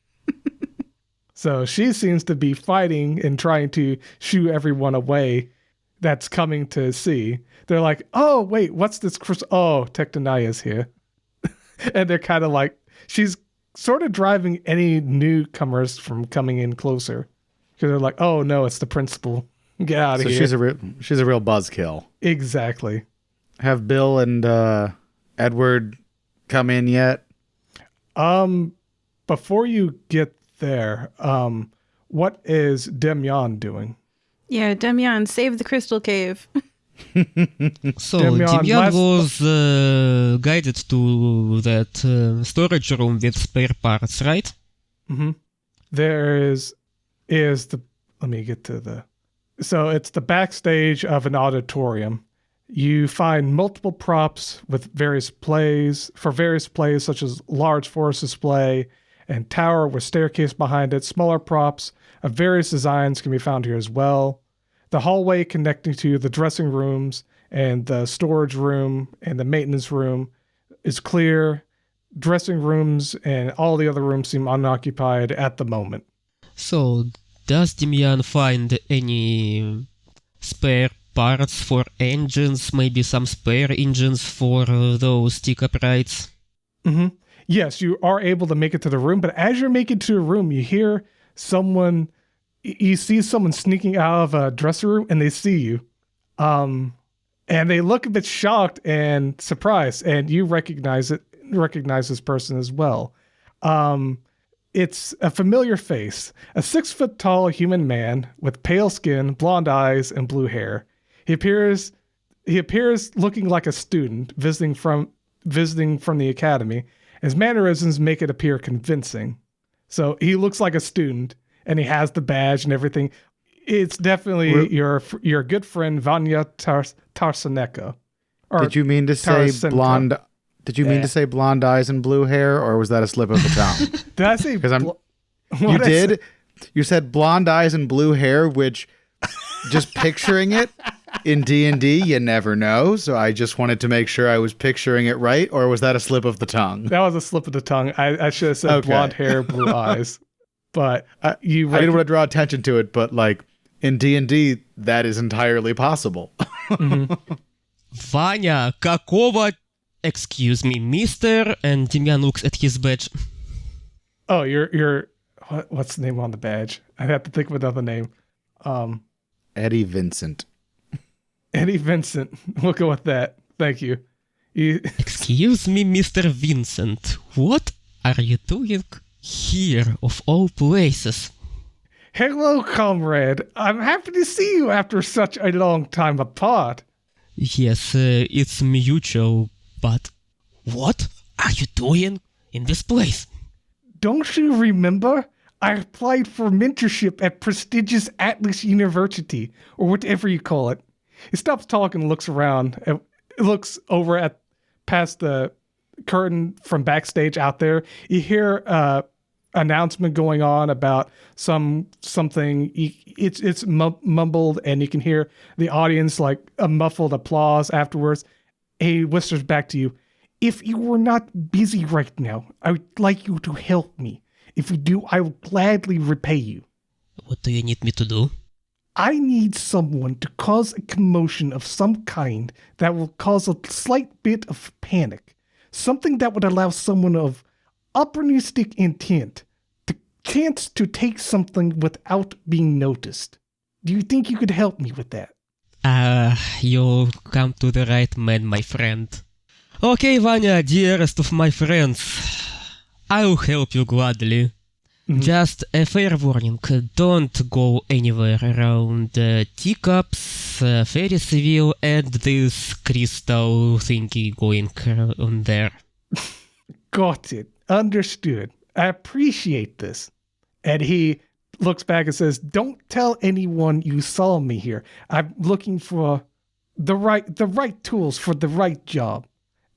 So she seems to be fighting and trying to shoo everyone away that's coming to see. They're like, oh, wait, what's this? Oh, Tectonia's here. And they're kind of like, she's sort of driving any newcomers from coming in closer. Because they're like, oh, no, it's the principal. Get out of here. She's a real buzzkill. Exactly. Have Bill and Edward come in yet? Before you get there, what is Demian doing? Yeah, Demian, save the crystal cave. So Demian, Demian was guided to that storage room with spare parts, right? Mm-hmm. There is the, let me get to the, so it's the backstage of an auditorium. You find multiple props with various plays, such as large forest display and tower with staircase behind it. Smaller props of various designs can be found here as well. The hallway connecting to the dressing rooms and the storage room and the maintenance room is clear. Dressing rooms and all the other rooms seem unoccupied at the moment. So, does Demian find any spare parts for engines, maybe some spare engines for those teacup rides? Mm-hmm. Yes, you are able to make it to the room, but as you're making it to the room, you hear someone, you see someone sneaking out of a dressing room, and they see you. And they look a bit shocked and surprised, and you recognize this person as well. It's a familiar face, a 6-foot-tall human man with pale skin, blonde eyes, and blue hair. He appears looking like a student visiting from the academy. His mannerisms make it appear convincing. So he looks like a student, and he has the badge and everything. It's definitely your good friend Vanya Tarseneko. Did you mean to say blonde? Did you mean to say blonde eyes and blue hair, or was that a slip of the tongue? Did I say? Because you did. You said blonde eyes and blue hair, which just picturing it in D&D, you never know. So I just wanted to make sure I was picturing it right, or was that a slip of the tongue? That was a slip of the tongue. I should have said blonde hair, blue eyes. But I didn't want to draw attention to it, but like in D&D, that is entirely possible. Mm-hmm. Vanya, какого... Excuse me, mister, and Demian looks at his badge. Oh, you're what's the name on the badge? I'd have to think of another name. Eddie Vincent. Eddie Vincent. We'll go with that. Thank you. Excuse me, Mr. Vincent. What are you doing here, of all places? Hello, comrade. I'm happy to see you after such a long time apart. Yes, it's mutual, but what are you doing in this place? Don't you remember? I applied for mentorship at prestigious Atlas University, or whatever you call it. He stops talking and looks around. It looks over at past the curtain from backstage out there. You hear announcement going on about something. It's mumbled, and you can hear the audience like a muffled applause afterwards. He whispers back to you, "If you were not busy right now, I would like you to help me. If you do, I will gladly repay you." What do you need me to do? I need someone to cause a commotion of some kind that will cause a slight bit of panic. Something that would allow someone of opportunistic intent the chance to take something without being noticed. Do you think you could help me with that? You come to the right man, my friend. Okay, Vanya, dearest of my friends. I'll help you gladly. Mm-hmm. Just a fair warning, don't go anywhere around teacups, Ferris Wheel, and this crystal thingy going on there. Got it. Understood. I appreciate this. And he looks back and says, "Don't tell anyone you saw me here. I'm looking for the right tools for the right job."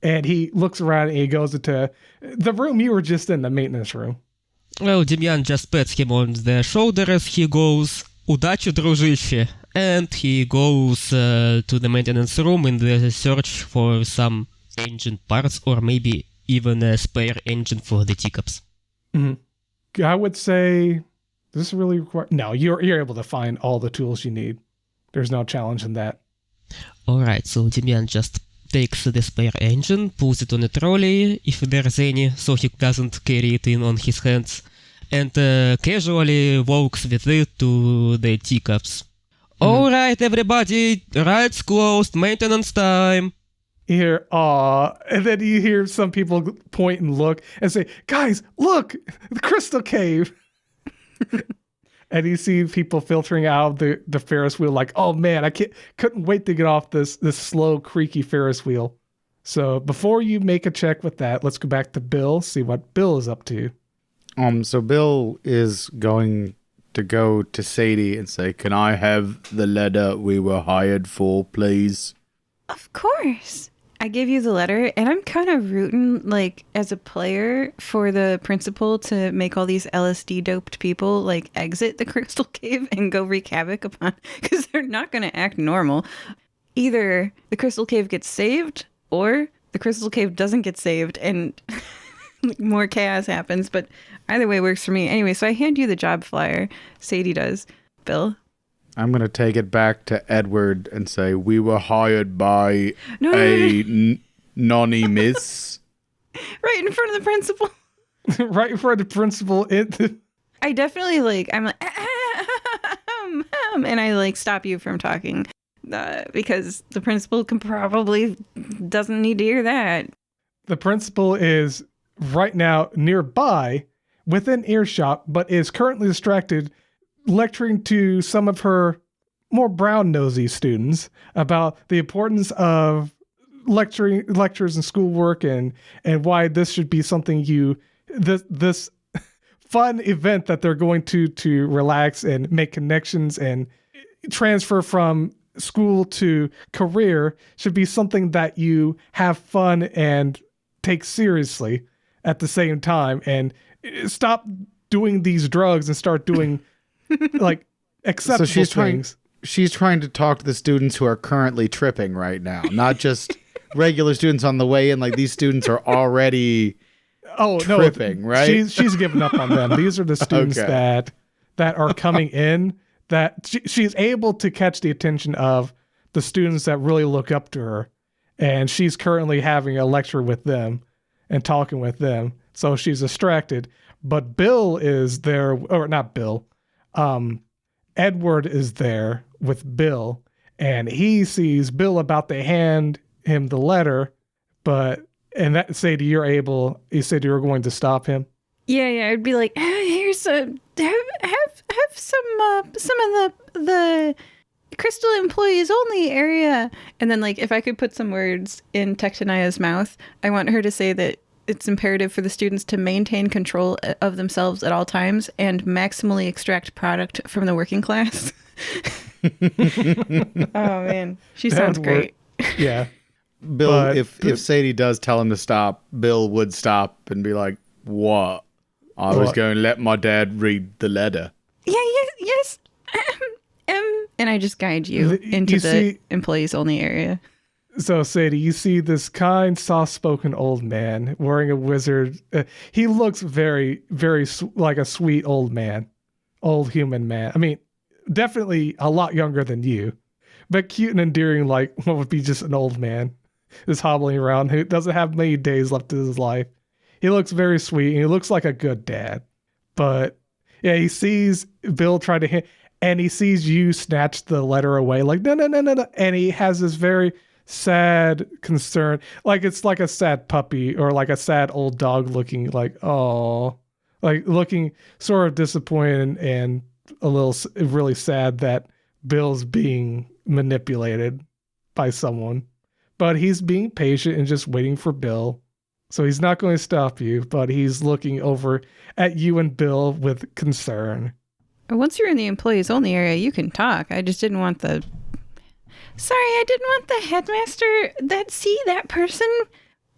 And he looks around and he goes into the room you were just in, the maintenance room. Well, Demian just pats him on the shoulder as he goes, "Удачи, дружище!" And he goes to the maintenance room in the search for some engine parts, or maybe even a spare engine for the teacups. Mm-hmm. I would say, does this really require... No, you're able to find all the tools you need. There's no challenge in that. Alright, so Demian just takes the spare engine, pulls it on a trolley, if there's any, so he doesn't carry it in on his hands, and casually walks with it to the teacups. Mm-hmm. Alright, everybody, ride's closed, maintenance time. You hear, "Aw," and then you hear some people point and look and say, "Guys, look, the crystal cave." And you see people filtering out of the Ferris wheel like, "Oh man, I couldn't wait to get off this slow, creaky Ferris wheel." So before you make a check with that, let's go back to Bill, see what Bill is up to. So Bill is going to go to Sadie and say, "Can I have the letter we were hired for, please?" Of course. I give you the letter, and I'm kind of rooting, like, as a player for the principal to make all these LSD doped people, like, exit the Crystal Cave and go wreak havoc upon, because they're not going to act normal. Either the Crystal Cave gets saved, or the Crystal Cave doesn't get saved, and more chaos happens, but either way works for me. Anyway, so I hand you the job flyer. Sadie does. Bill? I'm going to take it back to Edward and say, we were hired by nonny miss. Right in front of the principal. Right in front of the principal. I definitely, I'm like, and I, stop you from talking. Because the principal probably doesn't need to hear that. The principal is right now nearby, within earshot, but is currently distracted, lecturing to some of her more brown-nosy students about the importance of lectures and schoolwork and why this should be something this fun event that they're going to relax and make connections and transfer from school to career should be something that you have fun and take seriously at the same time, and stop doing these drugs and start doing acceptable things. She's trying to talk to the students who are currently tripping right now, not just regular students on the way in. Like, these students are already tripping, right? She's given up on them. These are the students Okay. that are coming in, that she's able to catch the attention of the students that really look up to her, and she's currently having a lecture with them and talking with them, so she's distracted. But Bill is there, or not Bill, Edward is there with Bill, and he sees Bill about to hand him the letter, and that Sadie, you said you were going to stop him. Yeah, I'd be like, here's have some of the Crystal Employees Only area, and then if I could put some words in Tectonia's mouth, I want her to say that it's imperative for the students to maintain control of themselves at all times and maximally extract product from the working class. Oh man, she sounds great. Yeah. Bill, if Sadie does tell him to stop, Bill would stop and be like, what? I was going to let my dad read the letter. Yes. And I just guide you into the employees only area. So, Sadie, you see this kind, soft-spoken old man wearing a wizard. He looks very, very like a sweet old man, old human man. I mean, definitely a lot younger than you, but cute and endearing, like what would be just an old man, is hobbling around, who doesn't have many days left in his life. He looks very sweet, and he looks like a good dad. But yeah, he sees Bill try to hit, and he sees you snatch the letter away, like no, and he has this very sad concern, like it's like a sad puppy or like a sad old dog looking like, oh, like looking sort of disappointed and a little really sad that Bill's being manipulated by someone. But he's being patient and just waiting for Bill. So he's not going to stop you, but he's looking over at you and Bill with concern. Once you're in the employees only area, you can talk. I just didn't want the... Sorry, I didn't want the headmaster. That person,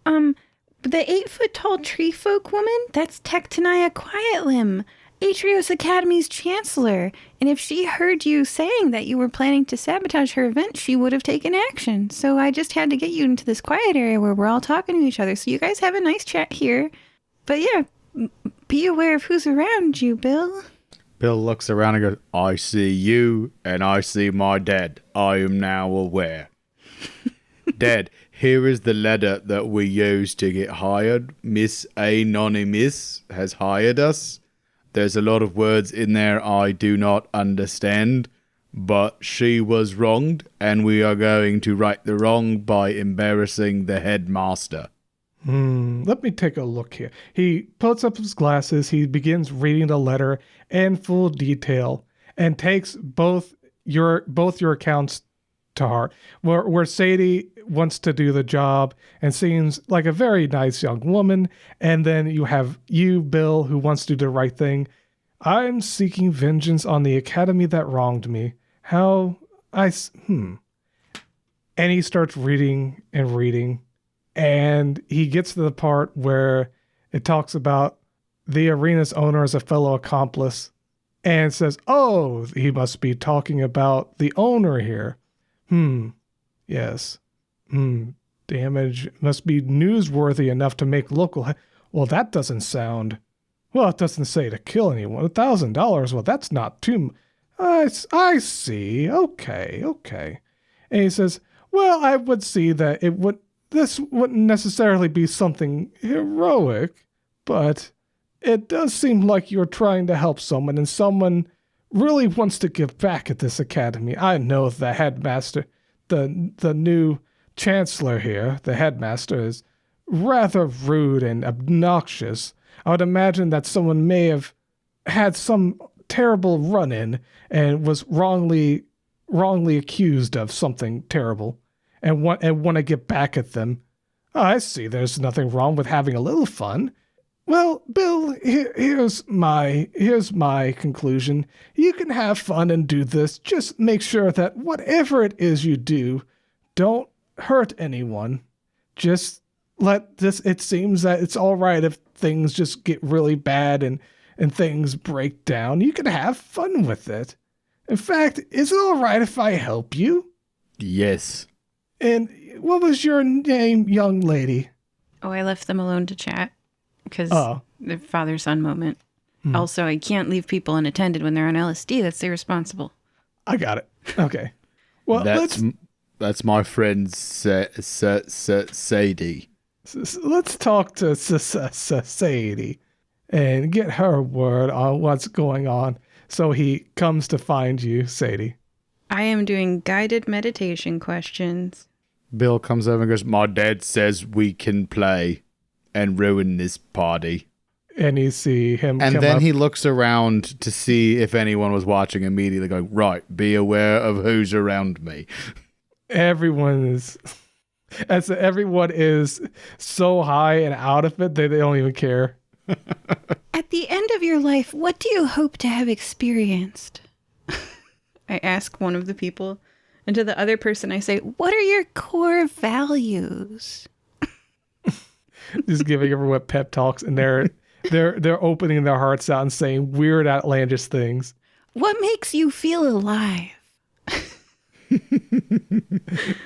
the 8-foot-tall tree folk woman, that's Tectonia Quietlimb, Atrios Academy's chancellor. And if she heard you saying that you were planning to sabotage her event, she would have taken action. So I just had to get you into this quiet area where we're all talking to each other. So you guys have a nice chat here. But yeah, be aware of who's around you, Bill. Bill looks around and goes, I see you and I see my dad. I am now aware. Dad, here is the letter that we used to get hired. Miss Anonymous has hired us. There's a lot of words in there I do not understand, but she was wronged, and we are going to right the wrong by embarrassing the headmaster. Let me take a look here. He puts up his glasses, he begins reading the letter in full detail, and takes both your accounts to heart. Where Sadie wants to do the job and seems like a very nice young woman, and then you have Bill, who wants to do the right thing. I'm seeking vengeance on the academy that wronged me. And he starts reading and reading. And he gets to the part where it talks about the arena's owner as a fellow accomplice. And says, oh, he must be talking about the owner here. Yes. Damage must be newsworthy enough to make local... Well, that doesn't sound... Well, it doesn't say to kill anyone. $1,000, well, that's not too... I see. Okay. And he says, well, I would see that this wouldn't necessarily be something heroic, but it does seem like you're trying to help someone, and someone really wants to give back at this academy. I know the headmaster, the new chancellor here, the headmaster, is rather rude and obnoxious. I would imagine that someone may have had some terrible run-in and was wrongly accused of something terrible and want to get back at them. Oh, I see. There's nothing wrong with having a little fun. Well, Bill, here's my conclusion. You can have fun and do this. Just make sure that whatever it is you do, don't hurt anyone. Just let this... It seems that it's all right if things just get really bad and things break down. You can have fun with it. In fact, is it all right if I help you? Yes. And what was your name, young lady? Oh, I left them alone to chat because the father-son moment. Also, I can't leave people unattended when they're on LSD. That's irresponsible. I got it. Okay. Well, that's my friend Sadie. Let's talk to Sadie and get her word on what's going on. So he comes to find you, Sadie. I am doing guided meditation questions. Bill comes over and goes, my dad says we can play and ruin this party. And you see him and come then up. he looks around to see if anyone was watching, immediately going, right, be aware of who's around me. Everyone is so high and out of it that they don't even care. At the end of your life, what do you hope to have experienced? I ask one of the people, and to the other person I say, what are your core values? Just giving everyone pep talks, and they're opening their hearts out and saying weird, outlandish things. What makes you feel alive?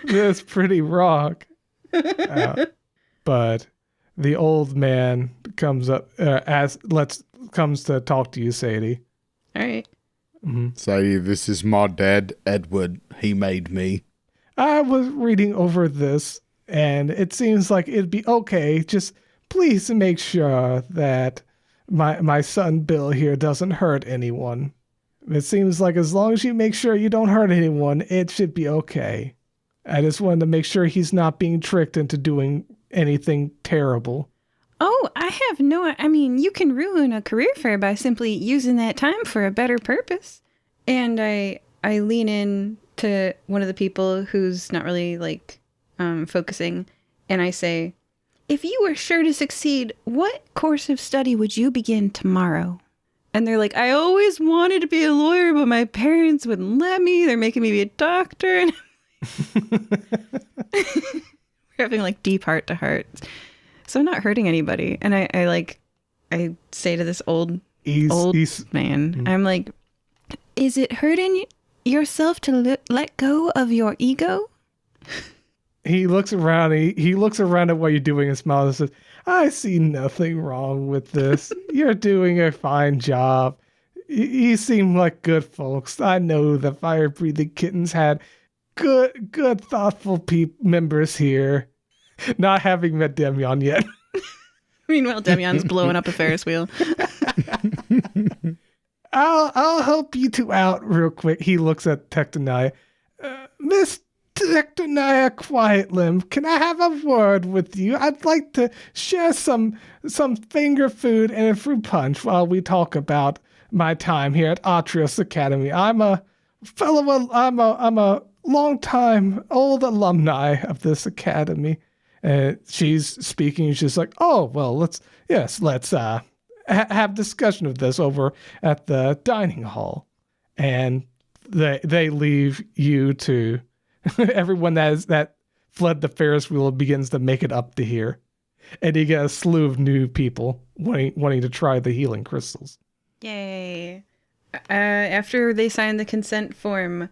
That's pretty rock. But the old man comes up comes to talk to you, Sadie. All right. Mm-hmm. Sadie, this is my dad, Edward. He made me. I was reading over this, and it seems like it'd be okay. Just please make sure that my son Bill here doesn't hurt anyone. It seems like as long as you make sure you don't hurt anyone, it should be okay. I just wanted to make sure he's not being tricked into doing anything terrible. Oh, I mean, you can ruin a career fair by simply using that time for a better purpose. And I lean in to one of the people who's not really focusing, and I say, if you were sure to succeed, what course of study would you begin tomorrow? And they're like, I always wanted to be a lawyer, but my parents wouldn't let me. They're making me be a doctor. And we're having deep heart to heart. So I'm not hurting anybody. And I say to this old man, Mm-hmm. I'm like, is it hurting yourself to let go of your ego? He looks around. He looks around at what you're doing and smiles and says, I see nothing wrong with this. You're doing a fine job. You seem like good folks. I know the fire-breathing kittens had good, thoughtful members here. Not having met Demian yet. Meanwhile, Demian's blowing up a Ferris wheel. I'll help you two out real quick. He looks at Tectonia. Miss Tectonia Quiet Limb, can I have a word with you? I'd like to share some finger food and a fruit punch while we talk about my time here at Atrios Academy. I'm a long-time old alumni of this academy. She's speaking. She's like, oh, well, let's have discussion of this over at the dining hall. And they leave you to everyone that fled the Ferris wheel begins to make it up to here. And you get a slew of new people wanting to try the healing crystals. Yay. After they sign the consent form,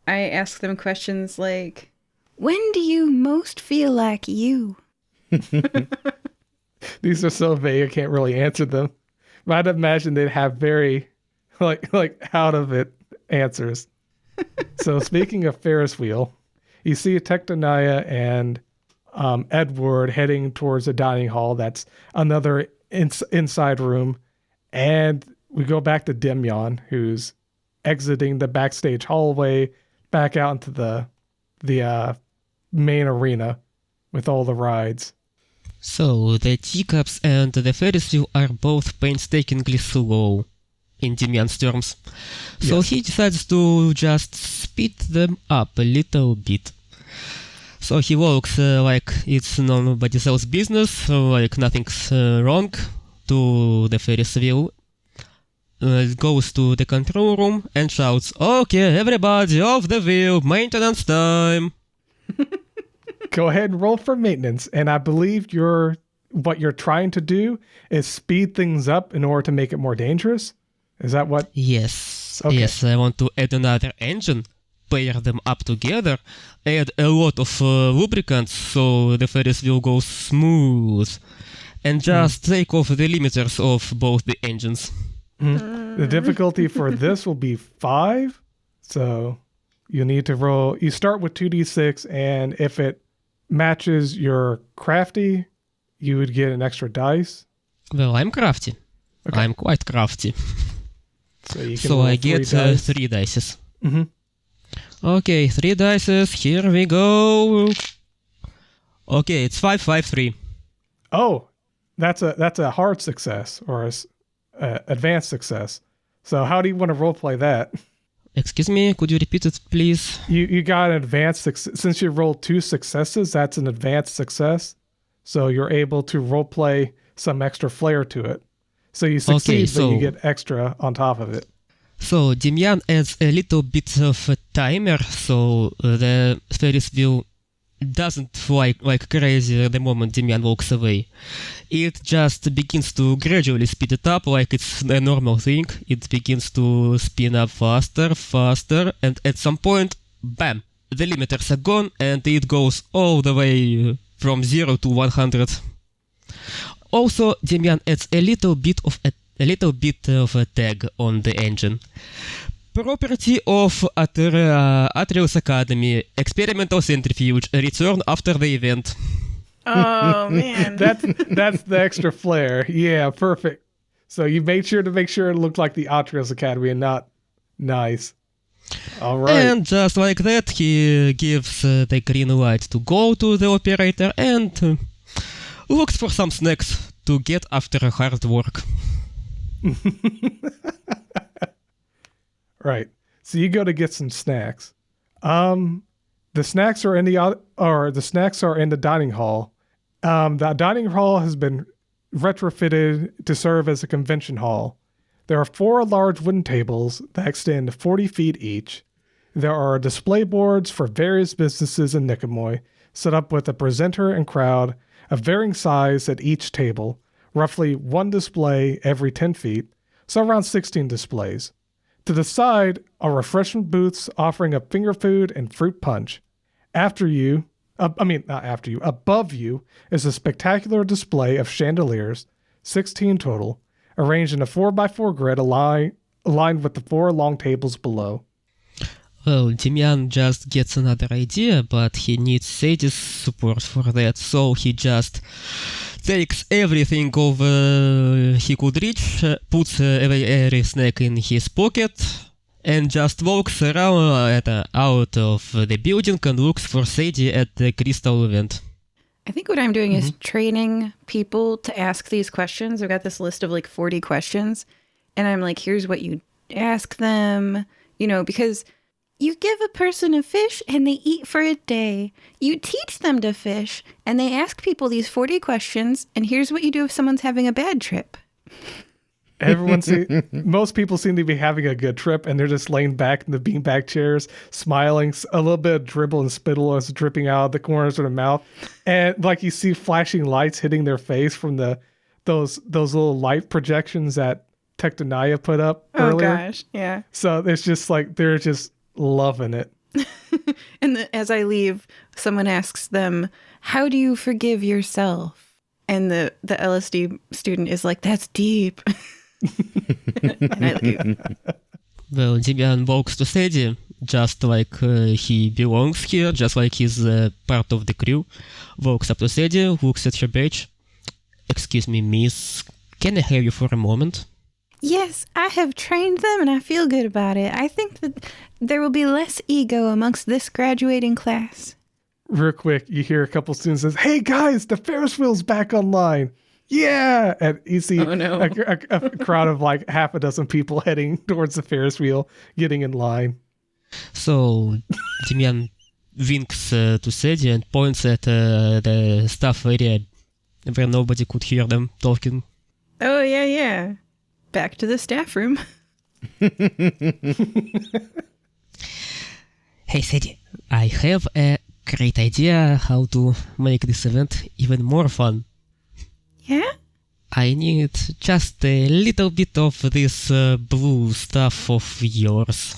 I ask them questions like, when do you most feel like you? These are so vague, I can't really answer them. But I'd imagine they'd have very, like out of it answers. So speaking of Ferris wheel, you see Tectonaya and Edward heading towards a dining hall. That's another inside room. And we go back to Demyon, who's exiting the backstage hallway back out into the main arena with all the rides. So, the teacups and the Ferris wheel are both painstakingly slow, in Demyan's terms. So Yes. he decides to just speed them up a little bit. So he walks like it's nobody else's business, like nothing's wrong, to the Ferris wheel. Goes to the control room and shouts, "Okay, everybody off the wheel, maintenance time!" Go ahead and roll for maintenance. And I believe what you're trying to do is speed things up in order to make it more dangerous. Is that what? Yes, Okay. yes, I want to add another engine, pair them up together, add a lot of lubricants so the Ferris wheel goes smooth, and just take off the limiters of both the engines. The difficulty for this will be 5. So you need to roll. You start with 2d6, and if it matches your crafty, you would get an extra dice. Well, I'm crafty. Okay. I'm quite crafty. So you can So roll I 3 get dice. 3 dices. Mhm. Okay, 3 dices, here we go. Okay, it's 5, 5, 3. Oh, that's a hard success or advanced success. So how do you want to roleplay that? Excuse me, could you repeat it, please? You got an advanced since you rolled 2 successes. That's an advanced success. So you're able to roleplay some extra flair to it. So you succeed, but you get extra on top of it. So Demyan adds a little bit of a timer, so the Ferris wheel doesn't fly like crazy the moment Demyan walks away. It just begins to gradually speed it up like it's a normal thing. It begins to spin up faster, faster, and at some point, bam, the limiters are gone and it goes all the way from 0 to 100. Also, Demyan adds a little bit of a tag on the engine. Property of Atreus Academy, experimental centrifuge, return after the event. Oh, man. That's the extra flair. Yeah, perfect. So you made sure it looked like the Atreus Academy and not nice. All right. And just like that, he gives the green light to go to the operator and looks for some snacks to get after hard work. Right. So you go to get some snacks. The snacks are in the dining hall. The dining hall has been retrofitted to serve as a convention hall. There are 4 large wooden tables that extend 40 feet each. There are display boards for various businesses in Nicomoy, set up with a presenter and crowd of varying size at each table, roughly 1 display every 10 feet, so around 16 displays. To the side are refreshment booths offering up finger food and fruit punch. Above you is a spectacular display of chandeliers, 16 total, arranged in a 4x4 grid aligned with the 4 long tables below. Well, Demyan just gets another idea, but he needs Sadie's support for that, so he just takes everything over he could reach, puts every snack in his pocket, and just walks around out of the building and looks for Sadie at the crystal event. I think what I'm doing is training people to ask these questions. I've got this list of like 40 questions, and I'm like, here's what you ask them, because you give a person a fish and they eat for a day. You teach them to fish and they ask people these 40 questions, and here's what you do if someone's having a bad trip. Most people seem to be having a good trip, and they're just laying back in the beanbag chairs, smiling. A little bit of dribble and spittle is dripping out of the corners of their mouth, and like you see flashing lights hitting their face from those little light projections that Tectonaya put up earlier. Oh gosh, yeah. So it's just like they're just loving it. And as I leave, someone asks them, "How do you forgive yourself?" And the LSD student is like, "That's deep." And I leave. Well, Demian walks to Sadie, just like he belongs here, just like he's part of the crew. Walks up to Sadie, looks at her badge. "Excuse me, miss, can I have you for a moment?" Yes, I have trained them and I feel good about it. I think that there will be less ego amongst this graduating class. Real quick, you hear a couple students says, "Hey guys, the Ferris wheel's back online." Yeah, and you see a crowd of like half a dozen people heading towards the Ferris wheel, getting in line. So Demian winks to Sadie and points at the staff area where nobody could hear them talking. Oh, yeah. Back to the staff room. Hey Sadie, I have a great idea how to make this event even more fun. Yeah? I need just a little bit of this blue stuff of yours.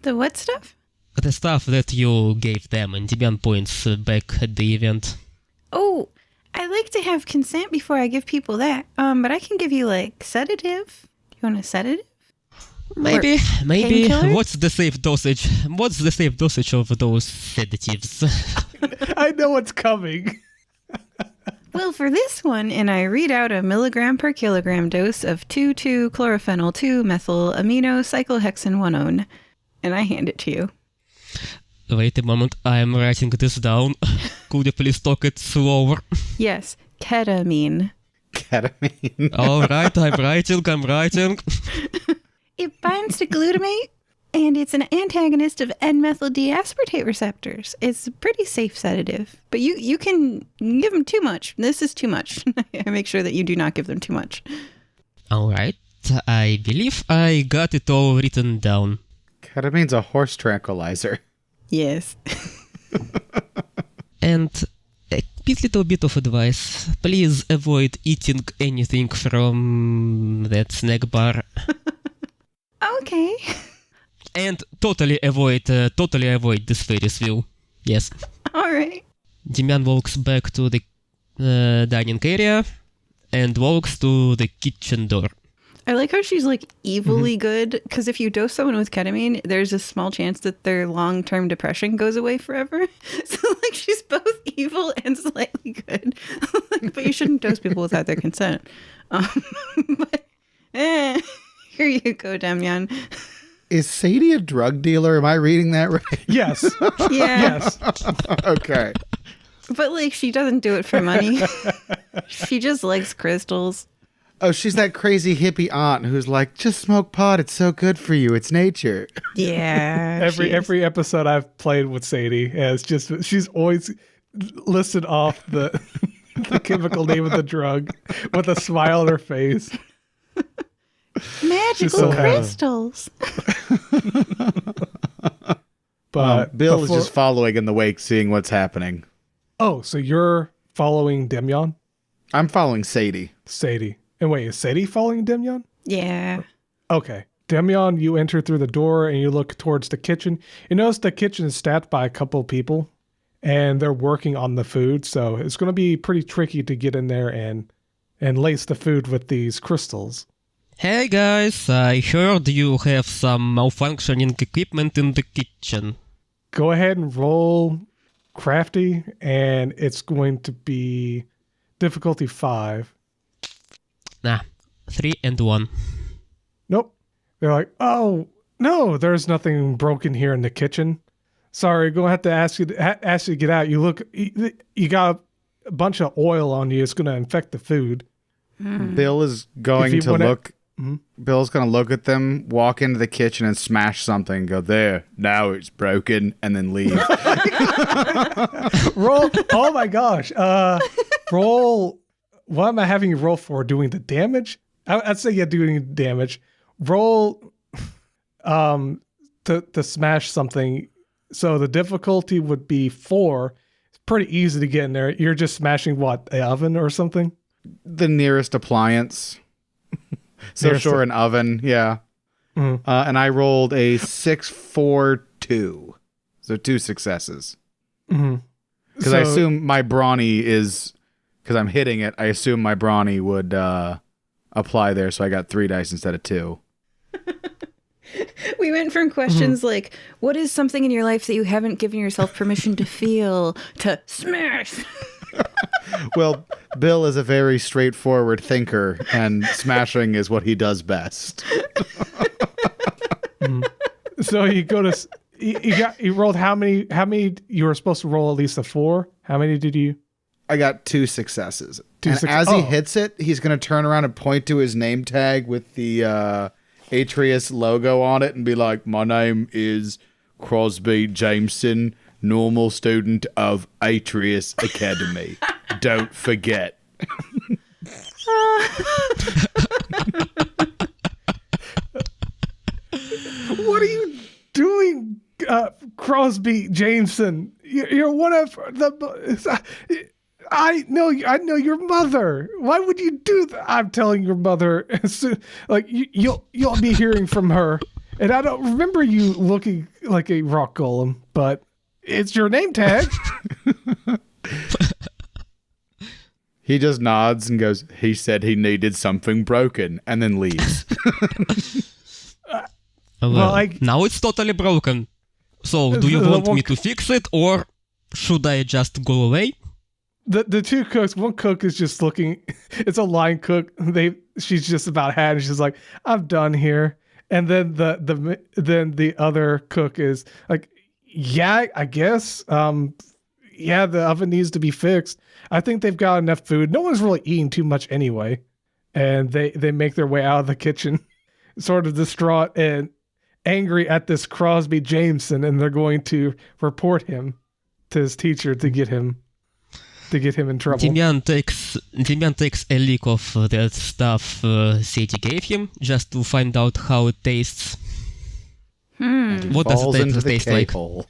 The what stuff? The stuff that you gave them, and Demian points back at the event. Oh, I like to have consent before I give people that. But I can give you, like, sedative. You want a sedative? Maybe. painkillers? What's the safe dosage? What's the safe dosage of those sedatives? I know what's coming. Well, for this one, and I read out a milligram per kilogram dose of 2,2-chlorophenyl 2-methyl-amino cyclohexane-1-one, and I hand it to you. Wait a moment, I'm writing this down. Could you please talk it slower? Yes, ketamine. Ketamine. All right, I'm writing. It binds to glutamate, and it's an antagonist of N-methyl deaspartate receptors. It's a pretty safe sedative, but you can give them too much. This is too much. I make sure that you do not give them too much. All right, I believe I got it all written down. Ketamine's a horse tranquilizer. Yes. And a little bit of advice. Please avoid eating anything from that snack bar. Okay. And totally avoid this Ferris wheel. Yes. All right. Demian walks back to the dining area and walks to the kitchen door. I like how she's like evilly good, because if you dose someone with ketamine, there's a small chance that their long-term depression goes away forever. So like she's both evil and slightly good. But you shouldn't dose people without their consent. But here you go, Demian. Is Sadie a drug dealer? Am I reading that right? Yes. Yeah. Yes. Okay. But like she doesn't do it for money. She just likes crystals. Oh, she's that crazy hippie aunt who's like, just smoke pot. It's so good for you. It's nature. Yeah. Every episode I've played with Sadie has just she's always listed off the chemical name of the drug with a smile on her face. Magical so crystals. But Bill is just following in the wake, seeing what's happening. Oh, so you're following Demian? I'm following Sadie. Sadie. And wait, is Sadie following Demian? Yeah. Okay. Demian, you enter through the door and you look towards the kitchen. You notice the kitchen is staffed by a couple of people and they're working on the food. So it's going to be pretty tricky to get in there and lace the food with these crystals. Hey guys, I heard you have some malfunctioning equipment in the kitchen. Go ahead and roll crafty and it's going to be difficulty 5. Nah, 3 and 1. Nope. They're like, oh, no, there's nothing broken here in the kitchen. Sorry, going to have to ask you to get out. You got a bunch of oil on you. It's going to infect the food. Bill is going to look. Bill's going to look at them, walk into the kitchen and smash something, go, there, now it's broken, and then leave. Roll. Oh my gosh. Roll. What am I having you roll for? Doing the damage? I'd say you're doing damage. Roll to smash something. So the difficulty would be 4. It's pretty easy to get in there. You're just smashing what, an oven or something? The nearest appliance. So sure, an oven, yeah. Mm-hmm. And I rolled a 6, 4, 2. So 2 successes. Because I assume my brawny is, because I'm hitting it, I assume my brawny would apply there, so I got 3 dice instead of 2. We went from questions like, what is something in your life that you haven't given yourself permission to feel, to smash. Well, Bill is a very straightforward thinker, and smashing is what he does best. So you go to, you rolled how many, you were supposed to roll at least a 4? How many did you? I got 2 successes. As he hits it, he's going to turn around and point to his name tag with the Atreus logo on it and be like, my name is Crosby Jameson, normal student of Atreus Academy. Don't forget. What are you doing, Crosby Jameson? You're one of the... I know your mother. Why would you do that? I'm telling your mother. Like you'll be hearing from her. And I don't remember you looking like a rock golem, but it's your name tag. He just nods and goes, he said he needed something broken, and then leaves. Now it's totally broken. So do you want me to fix it, or should I just go away? The 2 cooks, one cook is just looking, it's a line cook. She's just about had, and she's like, I'm done here. And then the other cook is like, yeah, I guess. Yeah, the oven needs to be fixed. I think they've got enough food. No one's really eating too much anyway. And they make their way out of the kitchen, sort of distraught and angry at this Crosby Jameson, and they're going to report him to his teacher to get him in trouble. Demian takes a lick of that stuff Sadie gave him just to find out how it tastes. What does it taste like? Hole.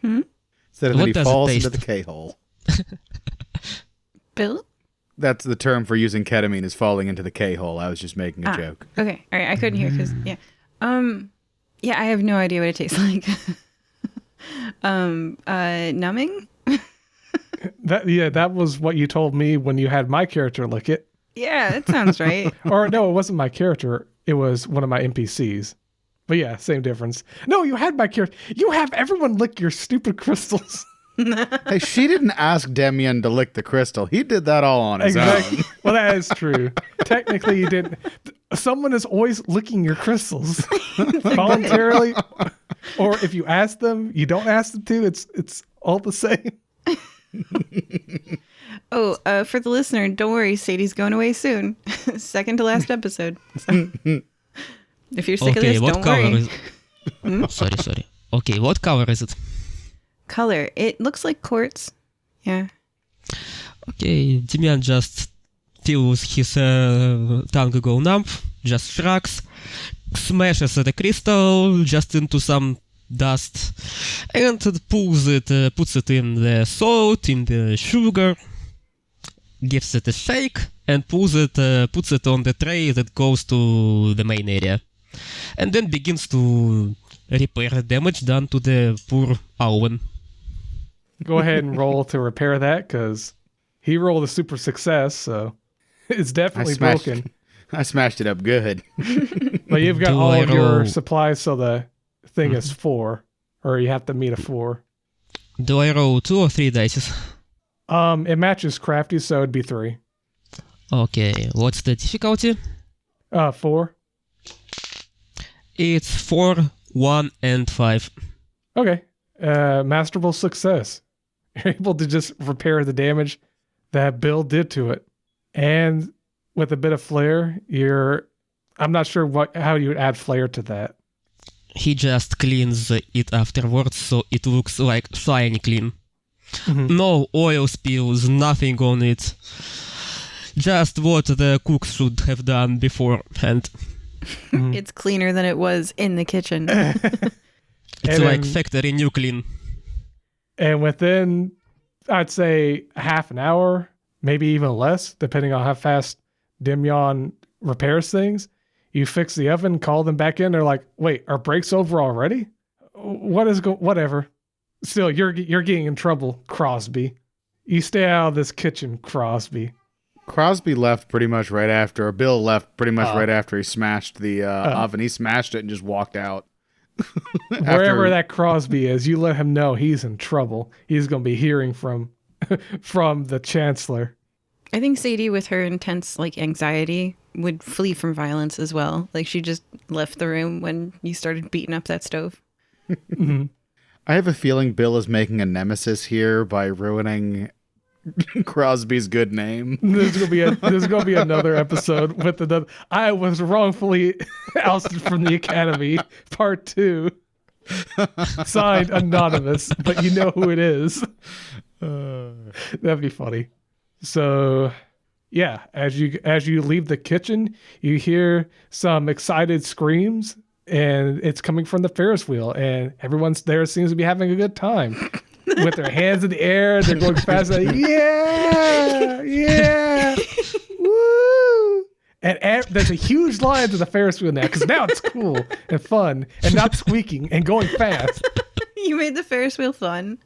Instead of that, he falls into the K-hole. Bill? That's the term for using ketamine, is falling into the K-hole. I was just making a joke. Okay, all right. I couldn't hear because yeah, I have no idea what it tastes like. Numbing. That was what you told me when you had my character lick it. Yeah, that sounds right. Or no, it wasn't my character. It was one of my NPCs. But yeah, same difference. No, you had my character. You have everyone lick your stupid crystals. Hey, she didn't ask Demian to lick the crystal. He did that all on his own. Well, that is true. Technically, you didn't. Someone is always licking your crystals voluntarily, or if you ask them, you don't ask them to. It's all the same. For the listener, don't worry, Sadie's going away soon. Second to last episode. So. If you're sick of this, don't worry. Sorry. Okay, what color is it? Color. It looks like quartz. Yeah. Okay, Demian just feels his tongue go numb, just shrugs, smashes the crystal just into some dust, and puts it in the salt, in the sugar, gives it a shake, and puts it on the tray that goes to the main area, and then begins to repair the damage done to the poor Owen. Go ahead and roll to repair that, because he rolled a super success, so it's definitely broken. I smashed it up good. But you've got all of your supplies, so the thing is 4, or you have to meet a 4. Do I roll 2 or 3 dice? It matches crafty, so it'd be 3. Okay, what's the difficulty? 4. It's 4, 1, and 5. Okay. Masterful success. You're able to just repair the damage that Bill did to it. And with a bit of flair, I'm not sure how you would add flair to that. He just cleans it afterwards, so it looks like shiny clean. No oil spills, nothing on it. Just what the cooks should have done beforehand. It's cleaner than it was in the kitchen. It's And like then- factory new clean. And within, I'd say, half an hour, maybe even less, depending on how fast Dimyon repairs things, you fix the oven, call them back in. They're like, "Wait, are breaks over already? Whatever." Still, you're getting in trouble, Crosby. You stay out of this kitchen, Crosby. Crosby left pretty much right after, or Bill left pretty much right after he smashed the oven. He smashed it and just walked out. Wherever that Crosby is, you let him know he's in trouble. He's going to be hearing from the Chancellor. I think Sadie, with her intense anxiety, would flee from violence as well. Like, she just left the room when you started beating up that stove. I have a feeling Bill is making a nemesis here by ruining Crosby's good name. There's gonna be another episode with another. I was wrongfully ousted from the academy, part 2. Signed anonymous, but you know who it is. That'd be funny. So, yeah, as you leave the kitchen, you hear some excited screams, and it's coming from the Ferris wheel, and everyone there seems to be having a good time. With their hands in the air, they're going fast. Like, yeah, woo! And there's a huge line to the Ferris wheel now, because now it's cool and fun and not squeaking and going fast. You made the Ferris wheel fun.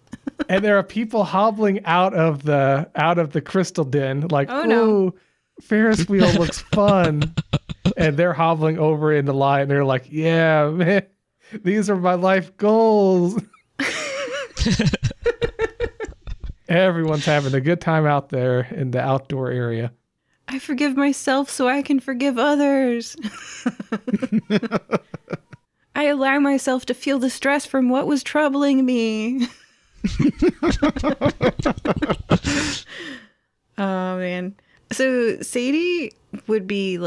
And there are people hobbling out of the crystal den, like, Oh, no. "Ooh, Ferris wheel looks fun," and they're hobbling over in the line. And they're like, "Yeah, man, these are my life goals." Everyone's having a good time out there in the outdoor area. I forgive myself so I can forgive others. I allow myself to feel the stress from what was troubling me. Oh, man. So Sadie would be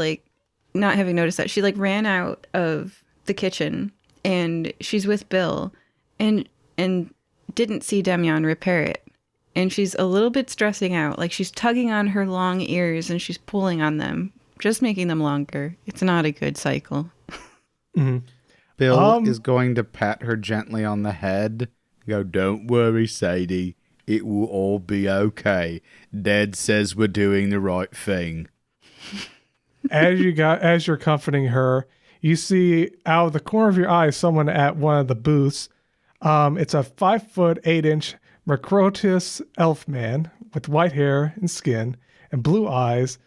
not having noticed that. She ran out of the kitchen, and she's with Bill and didn't see Demyon repair it. And she's a little bit stressing out. She's tugging on her long ears and she's pulling on them, just making them longer. It's not a good cycle. Bill is going to pat her gently on the head. Go, "Don't worry, Sadie. It will all be okay. Dad says we're doing the right thing." As you're comforting her, you see out of the corner of your eye someone at one of the booths. It's a 5'8" Macrotus elf man with white hair and skin and blue eyes,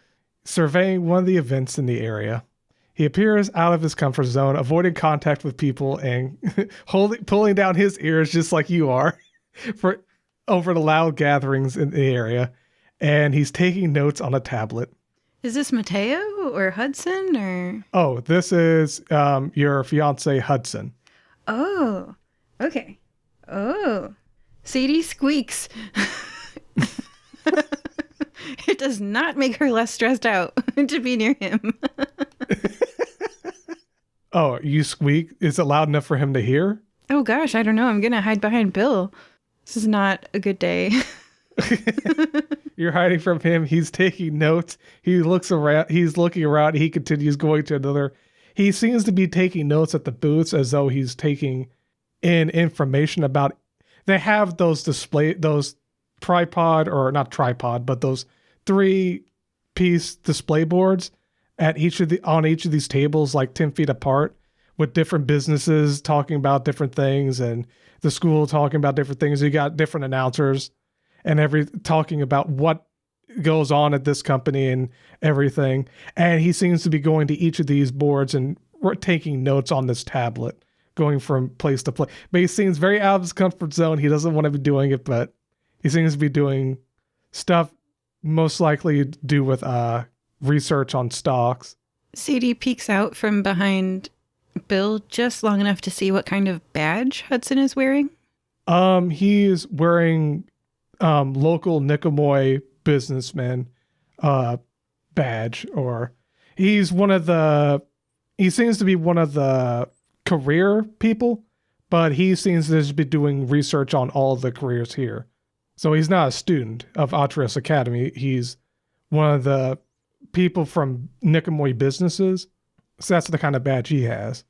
surveying one of the events in the area. He appears out of his comfort zone, avoiding contact with people and pulling down his ears just like you are over the loud gatherings in the area. And he's taking notes on a tablet. Is this Mateo or Hudson or? Oh, this is your fiance Hudson. Oh, okay. Oh, Sadie squeaks. It does not make her less stressed out to be near him. Oh, you squeak? Is it loud enough for him to hear? Oh gosh, I don't know. I'm going to hide behind Bill. This is not a good day. You're hiding from him. He's taking notes. He looks around. He's looking around. He continues going to another. He seems to be taking notes at the booths as though he's taking in information about. They have those tripod, or not tripod, but those 3-piece display boards on each of these tables, 10 feet apart, with different businesses talking about different things and the school talking about different things. You got different announcers and talking about what goes on at this company and everything. And he seems to be going to each of these boards and taking notes on this tablet, going from place to place. But he seems very out of his comfort zone. He doesn't want to be doing it, but he seems to be doing stuff most likely to do with research on stocks. Sadie peeks out from behind Bill just long enough to see what kind of badge Hudson is wearing. He's wearing local Nicomoy businessman badge, or he seems to be one of the career people, but he seems to just be doing research on all the careers here. So he's not a student of Atreus Academy. He's one of the people from Nicomoy businesses. So that's the kind of badge he has.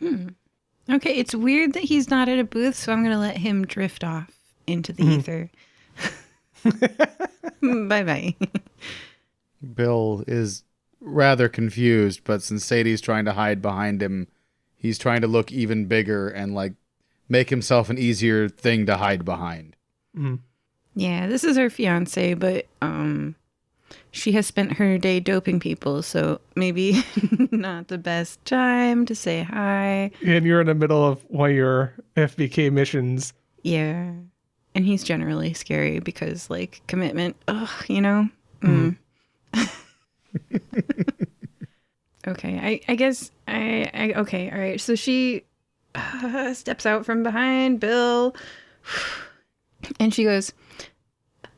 Okay, it's weird that he's not at a booth, so I'm going to let him drift off into the ether. Bye-bye. Bill is rather confused, but since Sadie's trying to hide behind him, he's trying to look even bigger and like make himself an easier thing to hide behind. Yeah, this is her fiance, but she has spent her day doping people, so maybe not the best time to say hi. And you're in the middle of one of your FBK missions. Yeah. And he's generally scary because, like, commitment, you know? Okay, I guess, okay, all right. So she steps out from behind Bill, and she goes,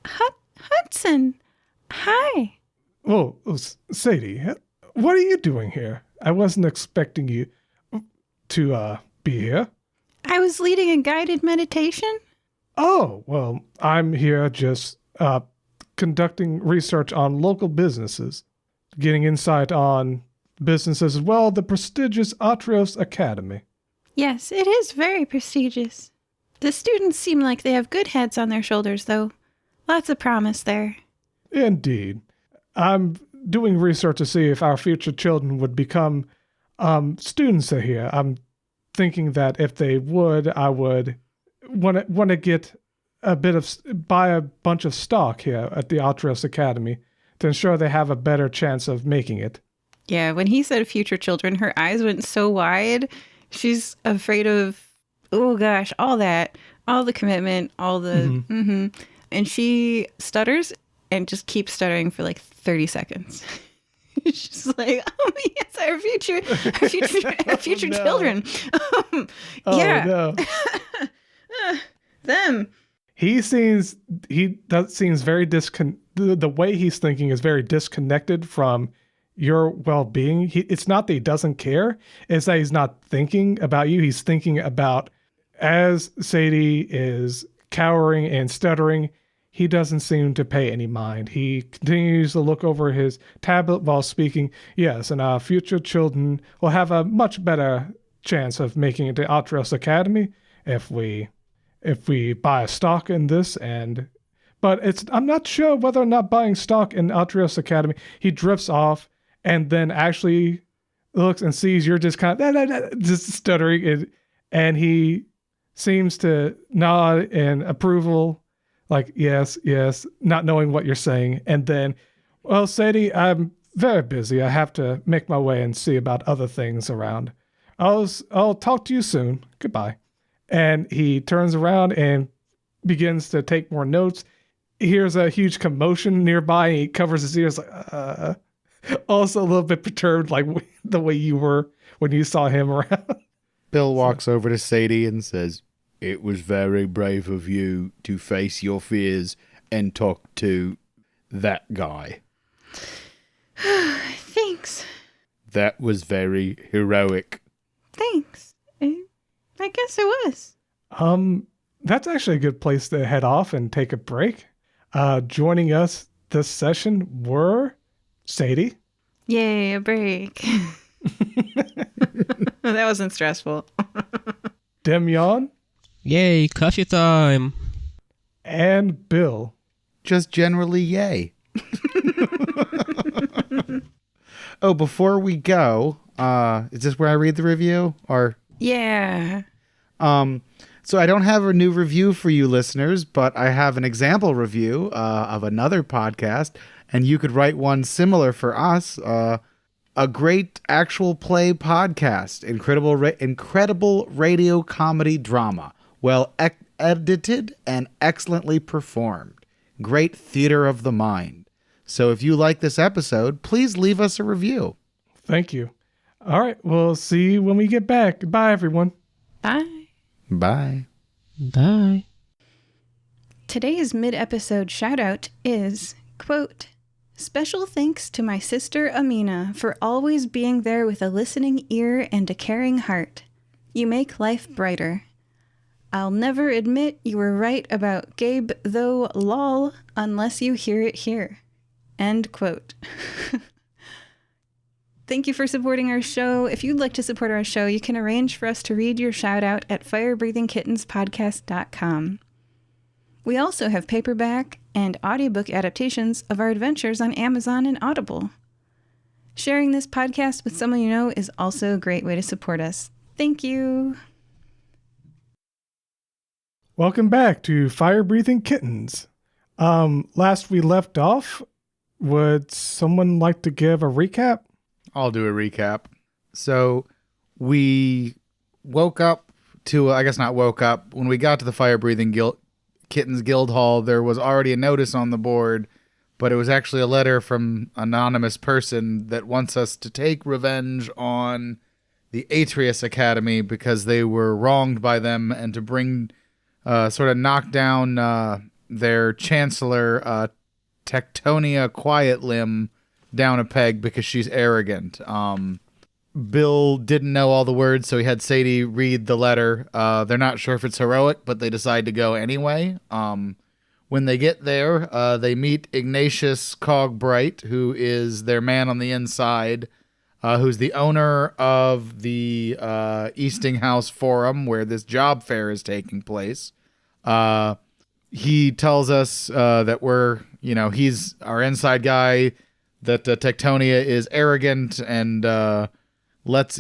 Hudson, hi. Oh, Sadie, what are you doing here? I wasn't expecting you to be here. I was leading a guided meditation. Oh, well, I'm here just conducting research on local businesses, getting insight on businesses as well, the prestigious Atrios Academy. Yes, it is very prestigious. The students seem like they have good heads on their shoulders, though. Lots of promise there. Indeed. I'm doing research to see if our future children would become students here. I'm thinking that if they would, I would want to get buy a bunch of stock here at the Atrios Academy to ensure they have a better chance of making it. Yeah, when he said future children, her eyes went so wide. She's afraid of, oh gosh, all that, all the commitment, all the, And she stutters and just keeps stuttering for like 30 seconds. She's like, oh yes, our future no. children. Yeah. No. Them. He seems very the way he's thinking is very disconnected from your well-being. It's not that he doesn't care, it's that he's not thinking about you. He's thinking about, as Sadie is cowering and stuttering, he doesn't seem to pay any mind. He continues to look over his tablet while speaking. Yes, and our future children will have a much better chance of making it to Atrios Academy if we buy a stock in this. But I'm not sure whether or not buying stock in Atrios Academy. He drifts off and then actually looks and sees you're just kind of just stuttering, and he seems to nod in approval, like yes, not knowing what you're saying. And then, well, Sadie, I'm very busy. I have to make my way and see about other things around. I'll talk to you soon. Goodbye. And he turns around and begins to take more notes. He hears a huge commotion nearby, and he covers his ears like, also a little bit perturbed, like the way you were when you saw him around. Bill walks over to Sadie and says, "It was very brave of you to face your fears and talk to that guy." Thanks. That was very heroic. Thanks. I guess it was. That's actually a good place to head off and take a break. Joining us this session were Sadie. Yay, a break. That wasn't stressful. Demyon. Yay, coffee time. And Bill. Just generally yay. Oh, before we go, is this where I read the review? Or Yeah. So I don't have a new review for you listeners, but I have an example review of another podcast, and you could write one similar for us. A great actual play podcast, incredible radio comedy drama, well edited and excellently performed. Great theater of the mind. So if you like this episode, please leave us a review. Thank you. All right, we'll see you when we get back. Goodbye, everyone. Bye. Bye. Bye. Today's mid-episode shout-out is, quote, "Special thanks to my sister Amina for always being there with a listening ear and a caring heart. You make life brighter. I'll never admit you were right about Gabe, though, lol, unless you hear it here." End quote. Thank you for supporting our show. If you'd like to support our show, you can arrange for us to read your shout out at firebreathingkittenspodcast.com. We also have paperback and audiobook adaptations of our adventures on Amazon and Audible. Sharing this podcast with someone you know is also a great way to support us. Thank you. Welcome back to Fire Breathing Kittens. Last we left off, would someone like to give a recap? I'll do a recap. So we woke up to, I guess not woke up, when we got to the Fire Breathing Kittens Guild Hall, there was already a notice on the board, but it was actually a letter from an anonymous person that wants us to take revenge on the Atreus Academy because they were wronged by them, and to bring, sort of knock down their chancellor, Tectonia Quiet Limb, down a peg because she's arrogant. Bill didn't know all the words, so he had Sadie read the letter. They're not sure if it's heroic, but they decide to go anyway. When they get there, they meet Ignatius Cogbright, who is their man on the inside, who's the owner of the Eastinghouse Forum, where this job fair is taking place. He tells us that he's our inside guy, that Tectonia is arrogant, and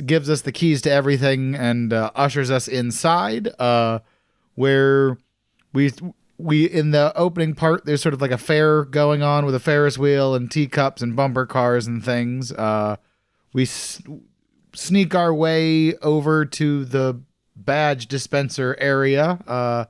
gives us the keys to everything, and ushers us inside, where we in the opening part, there's sort of like a fair going on with a Ferris wheel and teacups and bumper cars and things. We sneak our way over to the badge dispenser area.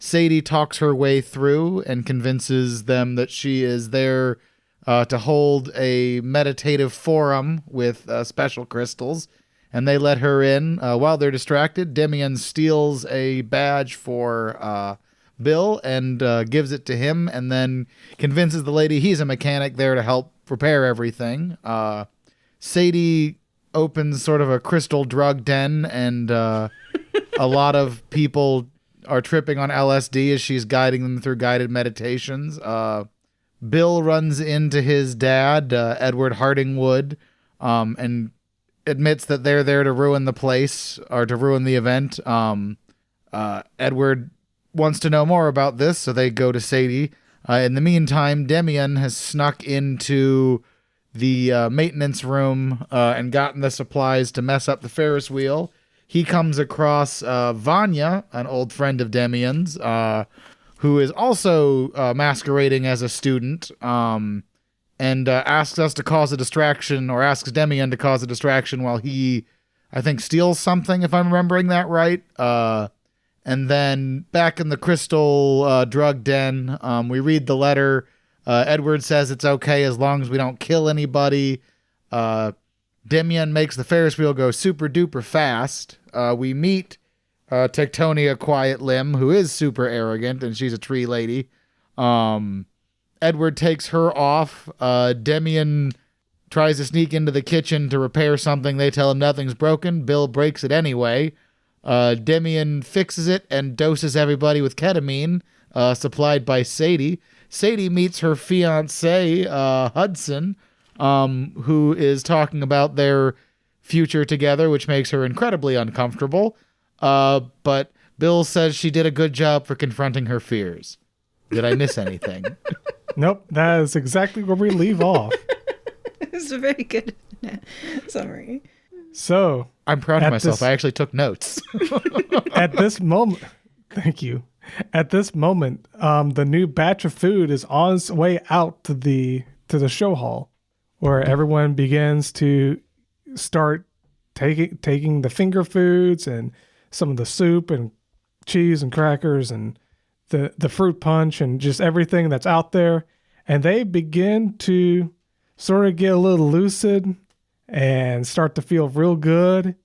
Sadie talks her way through and convinces them that she is there to hold a meditative forum with special crystals, and they let her in. While they're distracted, Demian steals a badge for Bill and gives it to him, and then convinces the lady he's a mechanic there to help repair everything. Sadie opens sort of a crystal drug den, and a lot of people are tripping on LSD as she's guiding them through guided meditations. Bill runs into his dad, Edward Hardingwood, and admits that they're there to ruin the place, or to ruin the event. Edward wants to know more about this, so they go to Sadie. In the meantime, Demian has snuck into the maintenance room and gotten the supplies to mess up the Ferris wheel. He comes across Vanya, an old friend of Demian's, who is also masquerading as a student, and asks us to cause a distraction, or asks Demian to cause a distraction while he, I think, steals something, if I'm remembering that right. And then back in the crystal drug den, we read the letter. Edward says it's okay as long as we don't kill anybody. Demian makes the Ferris wheel go super duper fast. We meet Tectonia Quiet Limb, who is super arrogant, and she's a tree lady. Edward takes her off. Demian tries to sneak into the kitchen to repair something. They tell him nothing's broken. Bill breaks it anyway. Demian fixes it and doses everybody with ketamine, supplied by Sadie. Sadie meets her fiancé, Hudson, who is talking about their future together, which makes her incredibly uncomfortable. But Bill says she did a good job for confronting her fears. Did I miss anything? Nope, that is exactly where we leave off. It's a very good summary. So, I'm proud of myself. I actually took notes. At this moment, thank you. At this moment, the new batch of food is on its way out to the show hall, where everyone begins to start taking the finger foods and some of the soup and cheese and crackers and the fruit punch and just everything that's out there. And they begin to sort of get a little lucid and start to feel real good.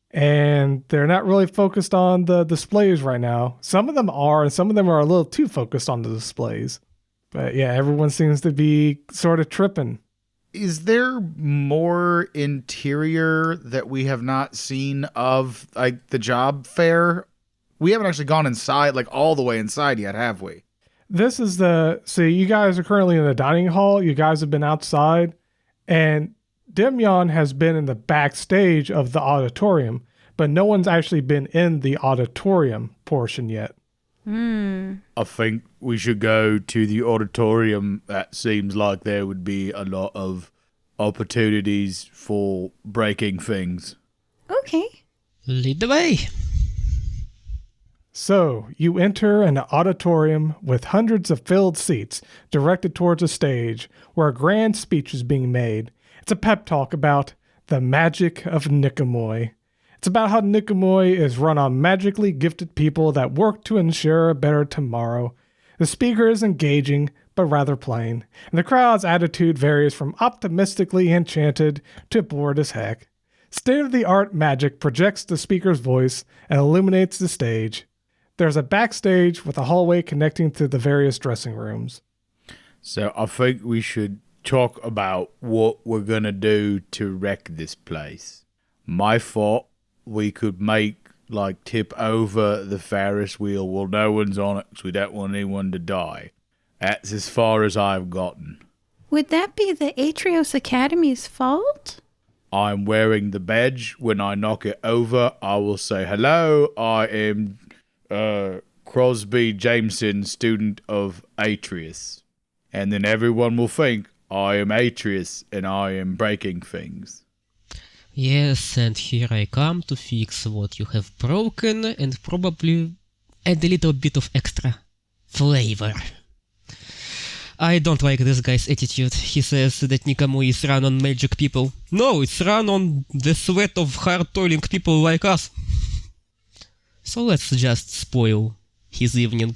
And they're not really focused on the displays right now. Some of them are, and some of them are a little too focused on the displays. But yeah, everyone seems to be sort of tripping. Is there more interior that we have not seen of, like, the job fair? We haven't actually gone inside, like, all the way inside yet, have we? This is you guys are currently in the dining hall. You guys have been outside, and Demyon has been in the backstage of the auditorium, but no one's actually been in the auditorium portion yet. I think we should go to the auditorium. That seems like there would be a lot of opportunities for breaking things. Okay. Lead the way. So, you enter an auditorium with hundreds of filled seats directed towards a stage where a grand speech is being made. It's a pep talk about the magic of Nicomoy. It's about how Nicomoy is run on magically gifted people that work to ensure a better tomorrow. The speaker is engaging, but rather plain, and the crowd's attitude varies from optimistically enchanted to bored as heck. State-of-the-art magic projects the speaker's voice and illuminates the stage. There's a backstage with a hallway connecting to the various dressing rooms. So I think we should talk about what we're going to do to wreck this place. My thought, we could tip over the Ferris wheel while no one's on it because we don't want anyone to die. That's as far as I've gotten. Would that be the Atrios Academy's fault? I'm wearing the badge. When I knock it over, I will say, hello, I am Crosby Jameson, student of Atrius. And then everyone will think I am Atrius and I am breaking things. Yes, and here I come to fix what you have broken and probably add a little bit of extra flavor. I don't like this guy's attitude. He says that Nicomoy is run on magic people. No, it's run on the sweat of hard-toiling people like us. So let's just spoil his evening.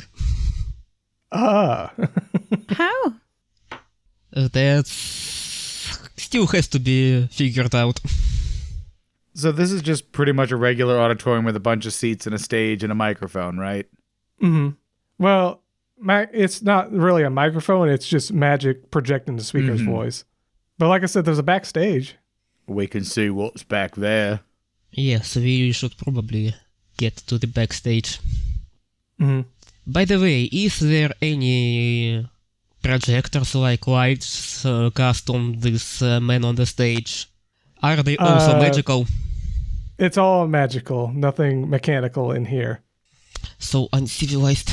Ah. How? That still has to be figured out. So this is just pretty much a regular auditorium with a bunch of seats and a stage and a microphone, right? Mm-hmm. Well, it's not really a microphone. It's just magic projecting the speaker's voice. But like I said, there's a backstage. We can see what's back there. Yes, we should probably get to the backstage. Mm-hmm. By the way, is there any projectors like lights cast on this man on the stage? Are they also magical? It's all magical. Nothing mechanical in here. So uncivilized.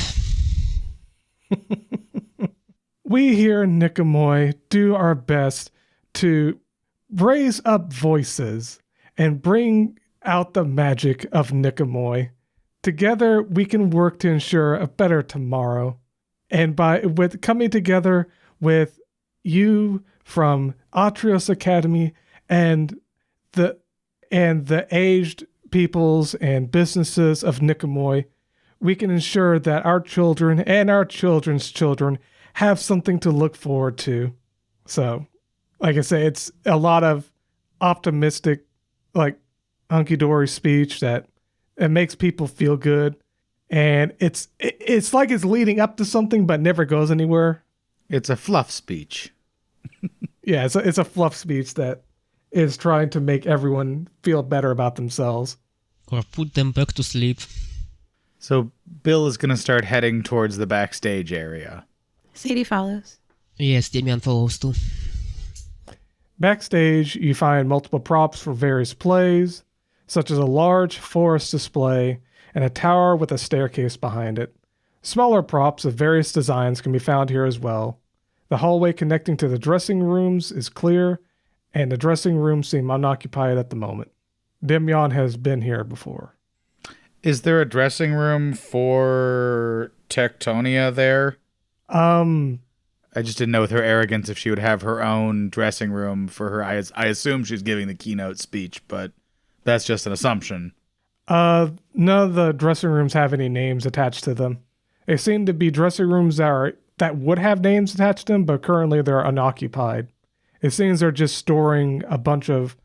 We here in Nicomoy do our best to raise up voices and bring out the magic of Nicomoy. Together, we can work to ensure a better tomorrow. And with coming together with you from Atrios Academy and the aged peoples and businesses of Nicomoy, we can ensure that our children and our children's children have something to look forward to. So, like I say, it's a lot of optimistic, hunky-dory speech that it makes people feel good. And it's like it's leading up to something but never goes anywhere. It's a fluff speech. Yeah, it's a fluff speech that is trying to make everyone feel better about themselves. Or put them back to sleep. So Bill is going to start heading towards the backstage area. Sadie follows. Yes, Damian follows too. Backstage, you find multiple props for various plays, such as a large forest display and a tower with a staircase behind it. Smaller props of various designs can be found here as well. The hallway connecting to the dressing rooms is clear, and the dressing rooms seem unoccupied at the moment. Demyon has been here before. Is there a dressing room for Tectonia there? I just didn't know with her arrogance if she would have her own dressing room for her. I assume she's giving the keynote speech, but that's just an assumption. None of the dressing rooms have any names attached to them. They seem to be dressing rooms that would have names attached to them, but currently they're unoccupied. It seems they're just storing a bunch of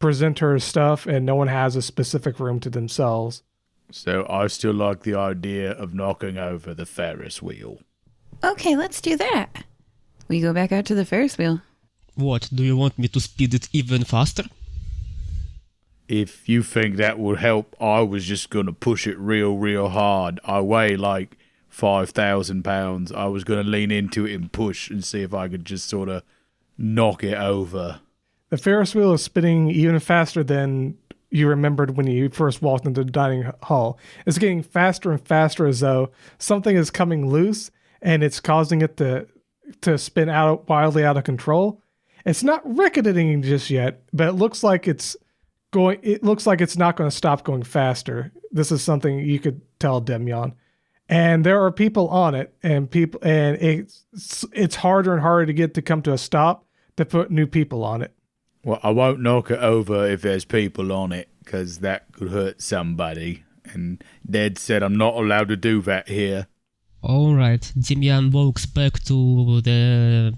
presenters' stuff, and no one has a specific room to themselves. So I still like the idea of knocking over the Ferris wheel. Okay, let's do that. We go back out to the Ferris wheel. What, do you want me to speed it even faster? If you think that would help, I was just going to push it real hard. I weigh 5,000 pounds, I was going to lean into it and push and see if I could just sort of knock it over. The Ferris wheel is spinning even faster than you remembered when you first walked into the dining hall. It's getting faster and faster, as though something is coming loose and it's causing it to spin out wildly out of control. It's not ricketing just yet, but it looks like it's not going to stop going faster. This is something you could tell Demyon. And there are people on it, and it's harder and harder to get to come to a stop to put new people on it. Well, I won't knock it over if there's people on it, because that could hurt somebody. And Dad said I'm not allowed to do that here. Alright, Demian walks back to the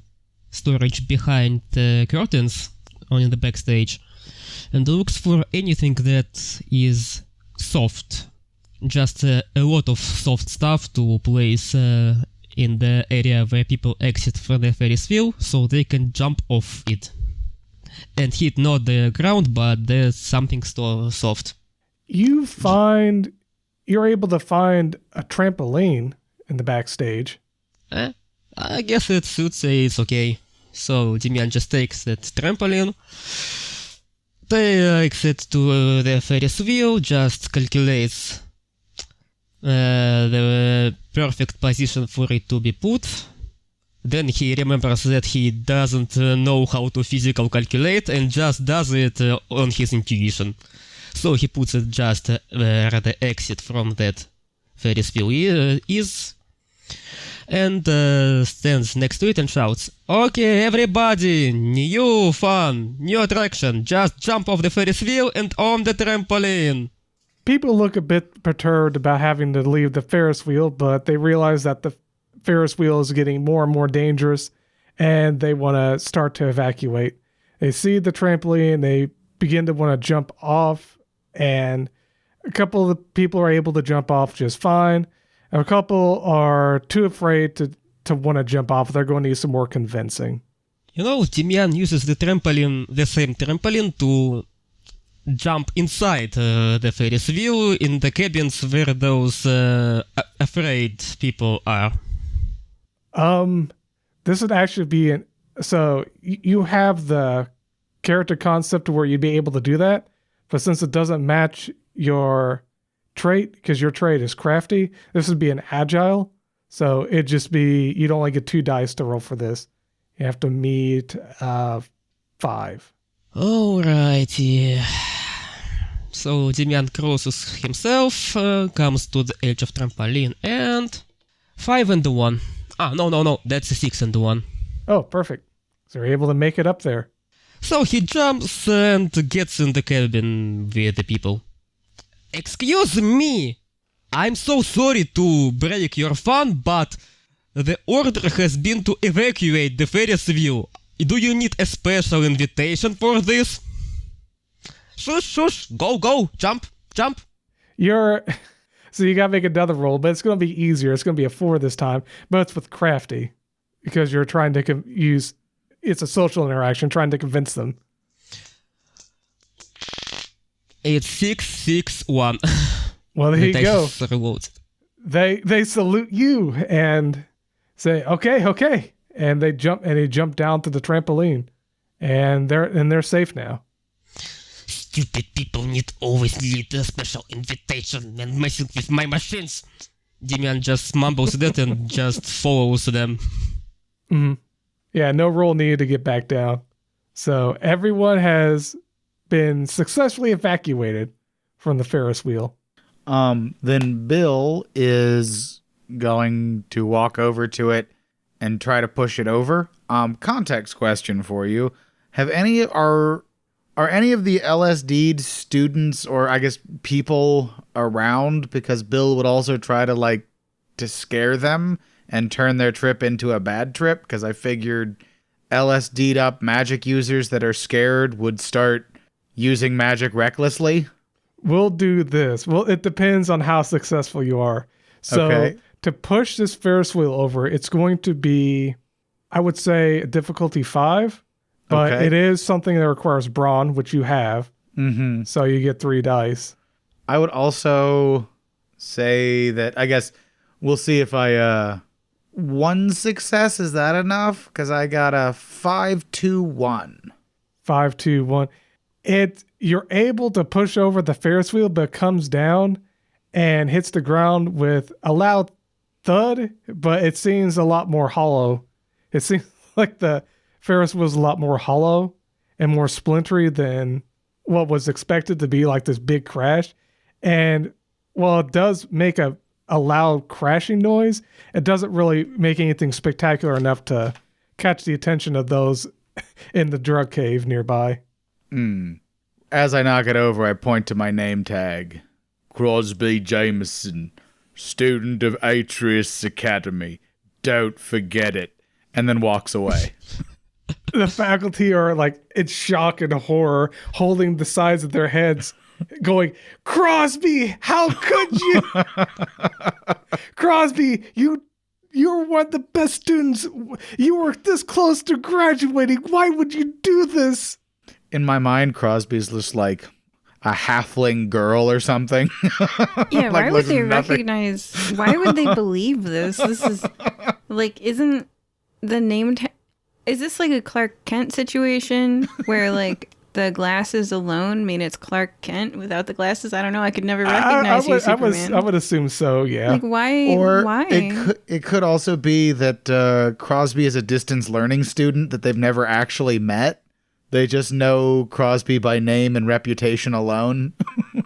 storage behind the curtains on the backstage and looks for anything that is soft. Just a lot of soft stuff to place in the area where people exit from the Ferris wheel so they can jump off it. And hit not the ground, but there's something soft. You're able to find a trampoline in the backstage. I guess it should say it's okay. So Demian just takes that trampoline, takes it to the Ferris wheel, just calculates the perfect position for it to be put. Then he remembers that he doesn't know how to physically calculate and just does it on his intuition. So he puts it just where the exit from that Ferris wheel is, and stands next to it and shouts, "Okay, everybody, new fun, new attraction, just jump off the Ferris wheel and on the trampoline." People look a bit perturbed about having to leave the Ferris wheel, but they realize that the Ferris wheel is getting more and more dangerous, and they want to start to evacuate. They see the trampoline, they begin to want to jump off, and a couple of the people are able to jump off just fine. A couple are too afraid to want to jump off. They're going to need some more convincing. You know, Demian uses the same trampoline to jump inside the Ferris wheel in the cabins where those afraid people are. This would actually be so you have the character concept where you'd be able to do that, but since it doesn't match your trait, because your trait is crafty, this would be an agile. So it'd just be, you'd only get 2 dice to roll for this. You have to meet 5. Alrighty. So Demian crosses himself, comes to the edge of trampoline, and 5 and 1. No, that's a 6 and 1. Oh, perfect. So you're able to make it up there. So he jumps and gets in the cabin with the people. "Excuse me! I'm so sorry to break your fun, but the order has been to evacuate the Ferris wheel. Do you need a special invitation for this?" Shush, go, jump. So you gotta make another roll, but it's gonna be easier. It's gonna be a 4 this time, but it's with crafty, because you're trying to it's a social interaction, trying to convince them. It's 661. Well, there you go. Reloads. They salute you and say, okay, and they jump down to the trampoline, and they're safe now. Stupid people always need a special invitation and messing with my machines. Demian just mumbles that and just follows them. Mm-hmm. Yeah, no roll needed to get back down. So everyone has been successfully evacuated from the Ferris wheel. Then Bill is going to walk over to it and try to push it over. Context question for you. Are any of the LSD'd students, or I guess people around? Because Bill would also try to scare them and turn their trip into a bad trip, because I figured LSD'd up magic users that are scared would start using magic recklessly. We'll do this. Well, it depends on how successful you are. So to push this Ferris wheel over, it's going to be, I would say, difficulty 5. But it is something that requires brawn, which you have. Mm-hmm. So you get 3 dice. I would also say that, I guess, We'll see if I, one success, is that enough? Because I got a 5-2-1. 5-2-1. You're able to push over the Ferris wheel, but it comes down and hits the ground with a loud thud, but it seems a lot more hollow. It seems like the Ferris wheel was a lot more hollow and more splintery than what was expected to be like this big crash. And while it does make a loud crashing noise, it doesn't really make anything spectacular enough to catch the attention of those in the drug cave nearby. As I knock it over, I point to my name tag. Crosby Jameson, student of Atreus Academy. Don't forget it. And then walks away. The faculty are like in shock and horror, holding the sides of their heads, going, Crosby, how could you? Crosby, you're one of the best students. You were this close to graduating. Why would you do this? In my mind, Crosby's just like a halfling girl or something. Yeah, Like, why would looks they nothing. recognize? Why would they believe this? This is like, isn't the name tag? Is this like a Clark Kent situation where like the glasses alone mean it's Clark Kent without the glasses? I don't know. I could never recognize you, Superman. I would assume so, yeah. Like, why? Or why? it could also be that Crosby is a distance learning student that they've never actually met. They just know Crosby by name and reputation alone.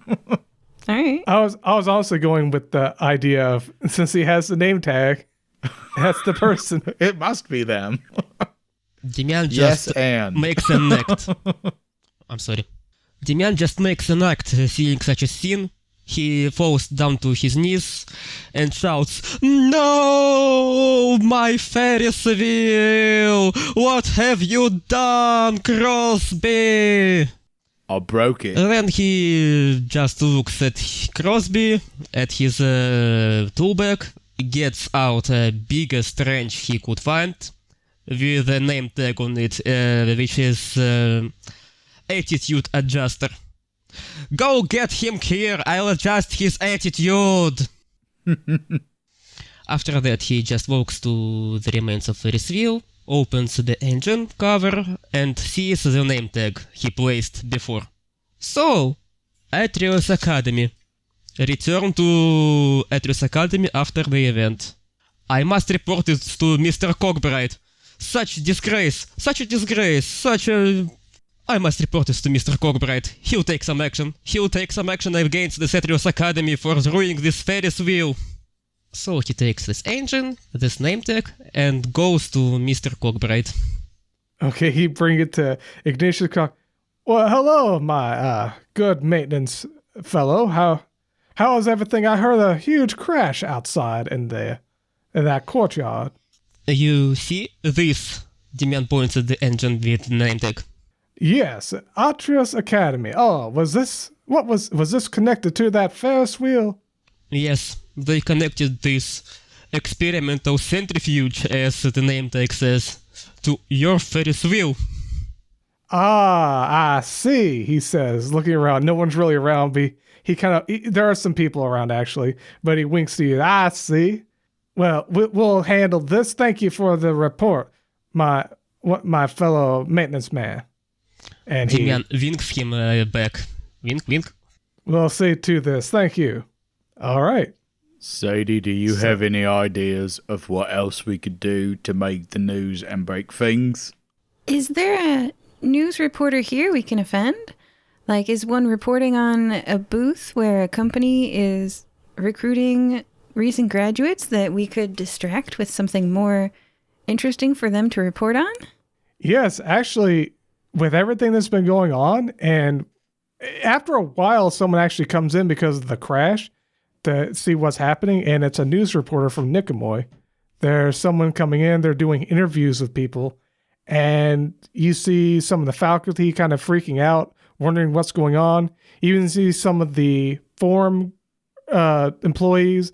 All right. I was also going with the idea of, since he has the name tag, that's the person. It must be them. Demian Yes, just and. makes an act. I'm sorry. Demian just makes an act seeing such a scene. He falls down to his knees and shouts, "No, my Ferris wheel! What have you done, Crosby?" I broke it. Then he just looks at Crosby, at his tool bag, gets out the biggest wrench he could find, with a name tag on it, which is attitude adjuster. "Go get him here, I'll adjust his attitude." After that, he just walks to the remains of Ferris wheel, opens the engine cover, and sees the name tag he placed before. So, Atreus Academy. Return to Atreus Academy after the event. I must report it to Mr. Cockbright. Such a disgrace, I must report this to Mr. Cockbright. He'll take some action. Against the Atreus Academy for ruining this Ferris wheel. So he takes this engine, this name tag, and goes to Mr. Cockbright. Okay, he bring it to Ignatius Cock. Well, hello, my good maintenance fellow. How is everything? I heard a huge crash outside in that courtyard. You see this? Demian points at the engine with the name tag. Yes, Atreus Academy. Oh, was this connected to that Ferris wheel? Yes, they connected this experimental centrifuge, as the name tag says, to your Ferris wheel. Ah, I see, he says, looking around. No one's really around. There are some people around, actually, but he winks to you. I see. Well, we'll handle this. Thank you for the report, my fellow maintenance man. And Demian winks him back. Wink. We'll see to this. Thank you. All right. Sadie, do you have any ideas of what else we could do to make the news and break things? Is there a news reporter here we can offend? Like, is one reporting on a booth where a company is recruiting recent graduates that we could distract with something more interesting for them to report on? Yes, actually, with everything that's been going on, and after a while, someone actually comes in because of the crash to see what's happening, and it's a news reporter from Nicomoy. There's someone coming in, they're doing interviews with people, and you see some of the faculty kind of freaking out, wondering what's going on. You even see some of the forum employees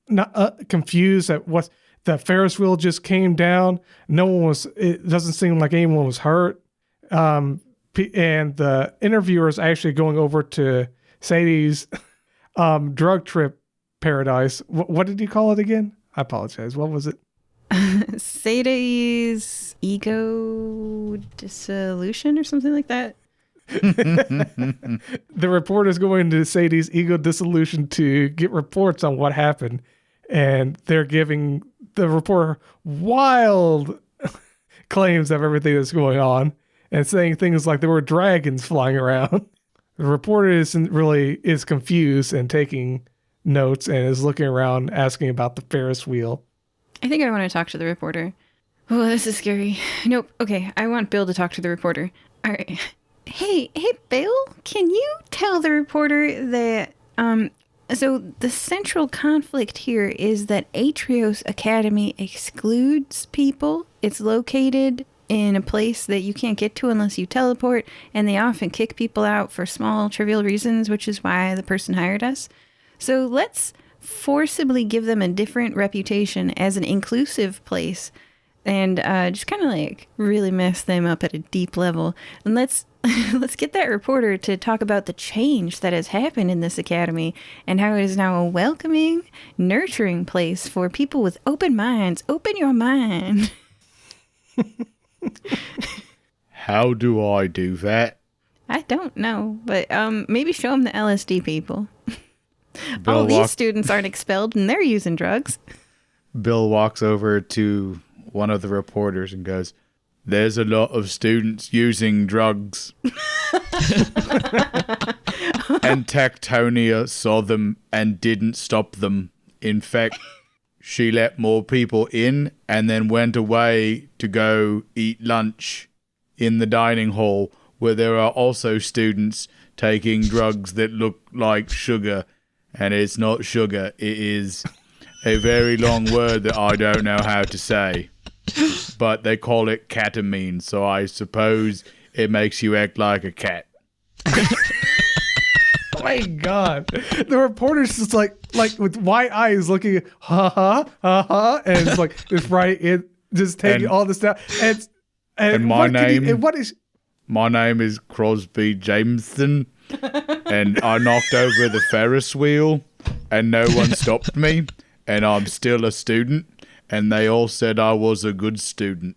not confused at what the Ferris wheel just came down. It doesn't seem like anyone was hurt. And the interviewer is actually going over to Sadie's drug trip paradise. What did you call it again? I apologize. What was it? Sadie's ego dissolution or something like that. The reporter is going to Sadie's ego dissolution to get reports on what happened. And they're giving the reporter wild claims of everything that's going on and saying things like there were dragons flying around. The reporter is confused and taking notes and is looking around asking about the Ferris wheel. I think I want to talk to the reporter. Oh, this is scary. Nope. Okay, I want Bill to talk to the reporter. All right. Hey, Bill, can you tell the reporter that, so the central conflict here is that Atrios Academy excludes people. It's located in a place that you can't get to unless you teleport, and they often kick people out for small, trivial reasons, which is why the person hired us. So let's forcibly give them a different reputation as an inclusive place and just kind of like really mess them up at a deep level. And let's get that reporter to talk about the change that has happened in this academy and how it is now a welcoming, nurturing place for people with open minds. Open your mind. How do I do that? I don't know, but maybe show them the LSD people. Bill All these students aren't expelled and they're using drugs. Bill walks over to one of the reporters and goes, "There's a lot of students using drugs." And Tectonia saw them and didn't stop them. In fact, she let more people in and then went away to go eat lunch in the dining hall where there are also students taking drugs that look like sugar. And it's not sugar. It is a very long word that I don't know how to say. But they call it ketamine, so I suppose it makes you act like a cat. Oh my God. The reporter's just like with wide eyes looking, and it's like, it's right in, just taking all this down. And my name, what is... My name is Crosby Jameson, and I knocked over the Ferris wheel, and no one stopped me, and I'm still a student, and they all said I was a good student.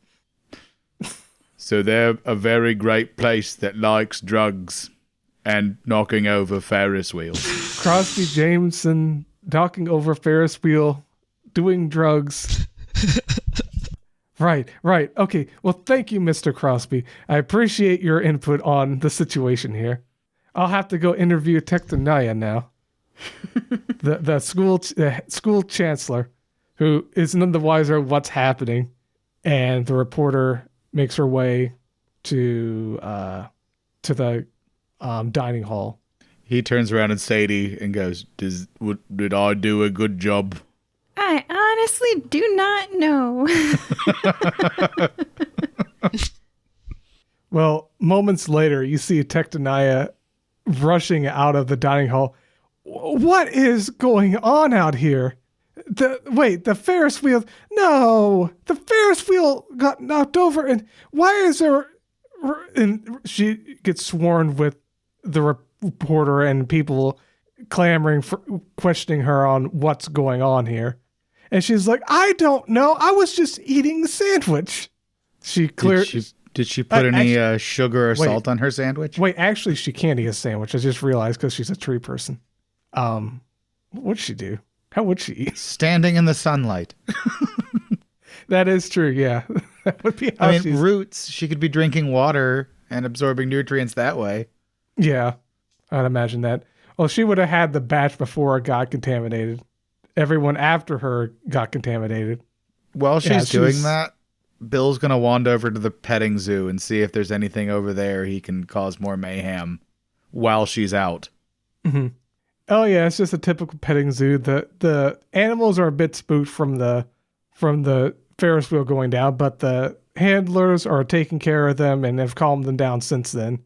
So they're a very great place that likes drugs and knocking over Ferris wheels. Crosby Jameson knocking over Ferris wheel, doing drugs. Right. Okay. Well, thank you, Mr. Crosby. I appreciate your input on the situation here. I'll have to go interview Tectonia now. the school chancellor, who is none the wiser of what's happening, and the reporter makes her way to the dining hall. He turns around at Sadie and goes, "Did I do a good job?" I honestly do not know. Well, moments later, you see Tectonia rushing out of the dining hall. What is going on out here? The Ferris wheel. No, the Ferris wheel got knocked over. And why is there... And she gets sworn with the reporter and people clamoring for questioning her on what's going on here. And she's like, "I don't know. I was just eating a sandwich." Did she put any sugar or salt on her sandwich? Wait, actually, she can't eat a sandwich. I just realized because she's a tree person. What'd she do? How would she eat? Standing in the sunlight. That is true, yeah. That would be how roots. She could be drinking water and absorbing nutrients that way. Yeah, I'd imagine that. Well, she would have had the batch before it got contaminated. Everyone after her got contaminated. While she's doing that, Bill's going to wander over to the petting zoo and see if there's anything over there he can cause more mayhem while she's out. Mm-hmm. Oh, yeah, it's just a typical petting zoo. The animals are a bit spooked from the Ferris wheel going down, but the handlers are taking care of them and have calmed them down since then.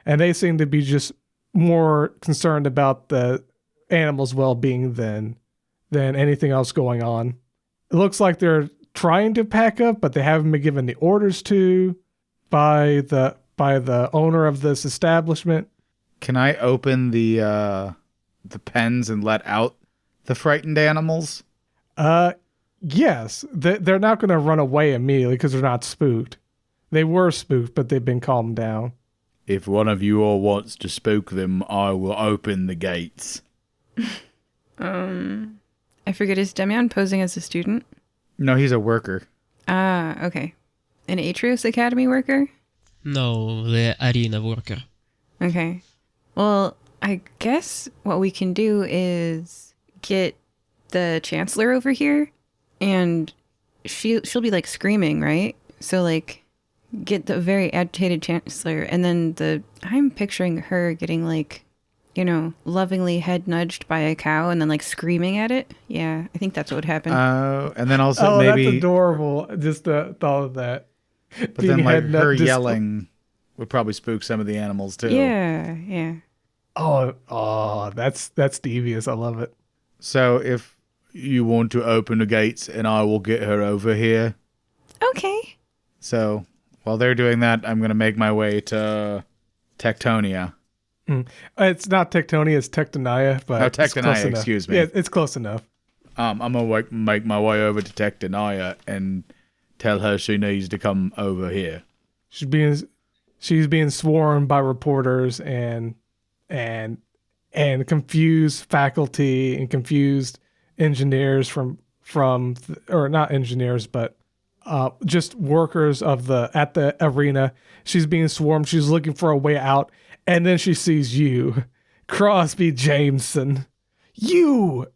And they seem to be just more concerned about the animals' well-being than anything else going on. It looks like they're trying to pack up, but they haven't been given the orders to by the owner of this establishment. Can I open the pens and let out The frightened animals? Yes. They're not going to run away immediately because they're not spooked. They were spooked, but they've been calmed down. If one of you all wants to spook them, I will open the gates. I forget, is Demian posing as a student? No, he's a worker. Ah, okay. An Atrios Academy worker? No, the arena worker. Okay. Well, I guess what we can do is get the Chancellor over here, and she'll be like screaming, right? So like get the very agitated Chancellor, and then I'm picturing her getting like, you know, lovingly head nudged by a cow and then like screaming at it. Yeah, I think that's what would happen. And then also maybe... that's adorable. Just the thought of that. But then like her yelling would probably spook some of the animals too. Yeah. Oh, that's devious. I love it. So if you want to open the gates and I will get her over here. Okay. So while they're doing that, I'm going to make my way to Tectonia. It's not Tectonia, it's Tectonia. But Tectonia, excuse me. Yeah, it's close enough. I'm going to make my way over to Tectonia and tell her she needs to come over here. She's being swarmed by reporters and confused faculty and confused engineers or not engineers, but just workers at the arena. She's being swarmed. She's looking for a way out, and then she sees you, Crosby Jameson. You,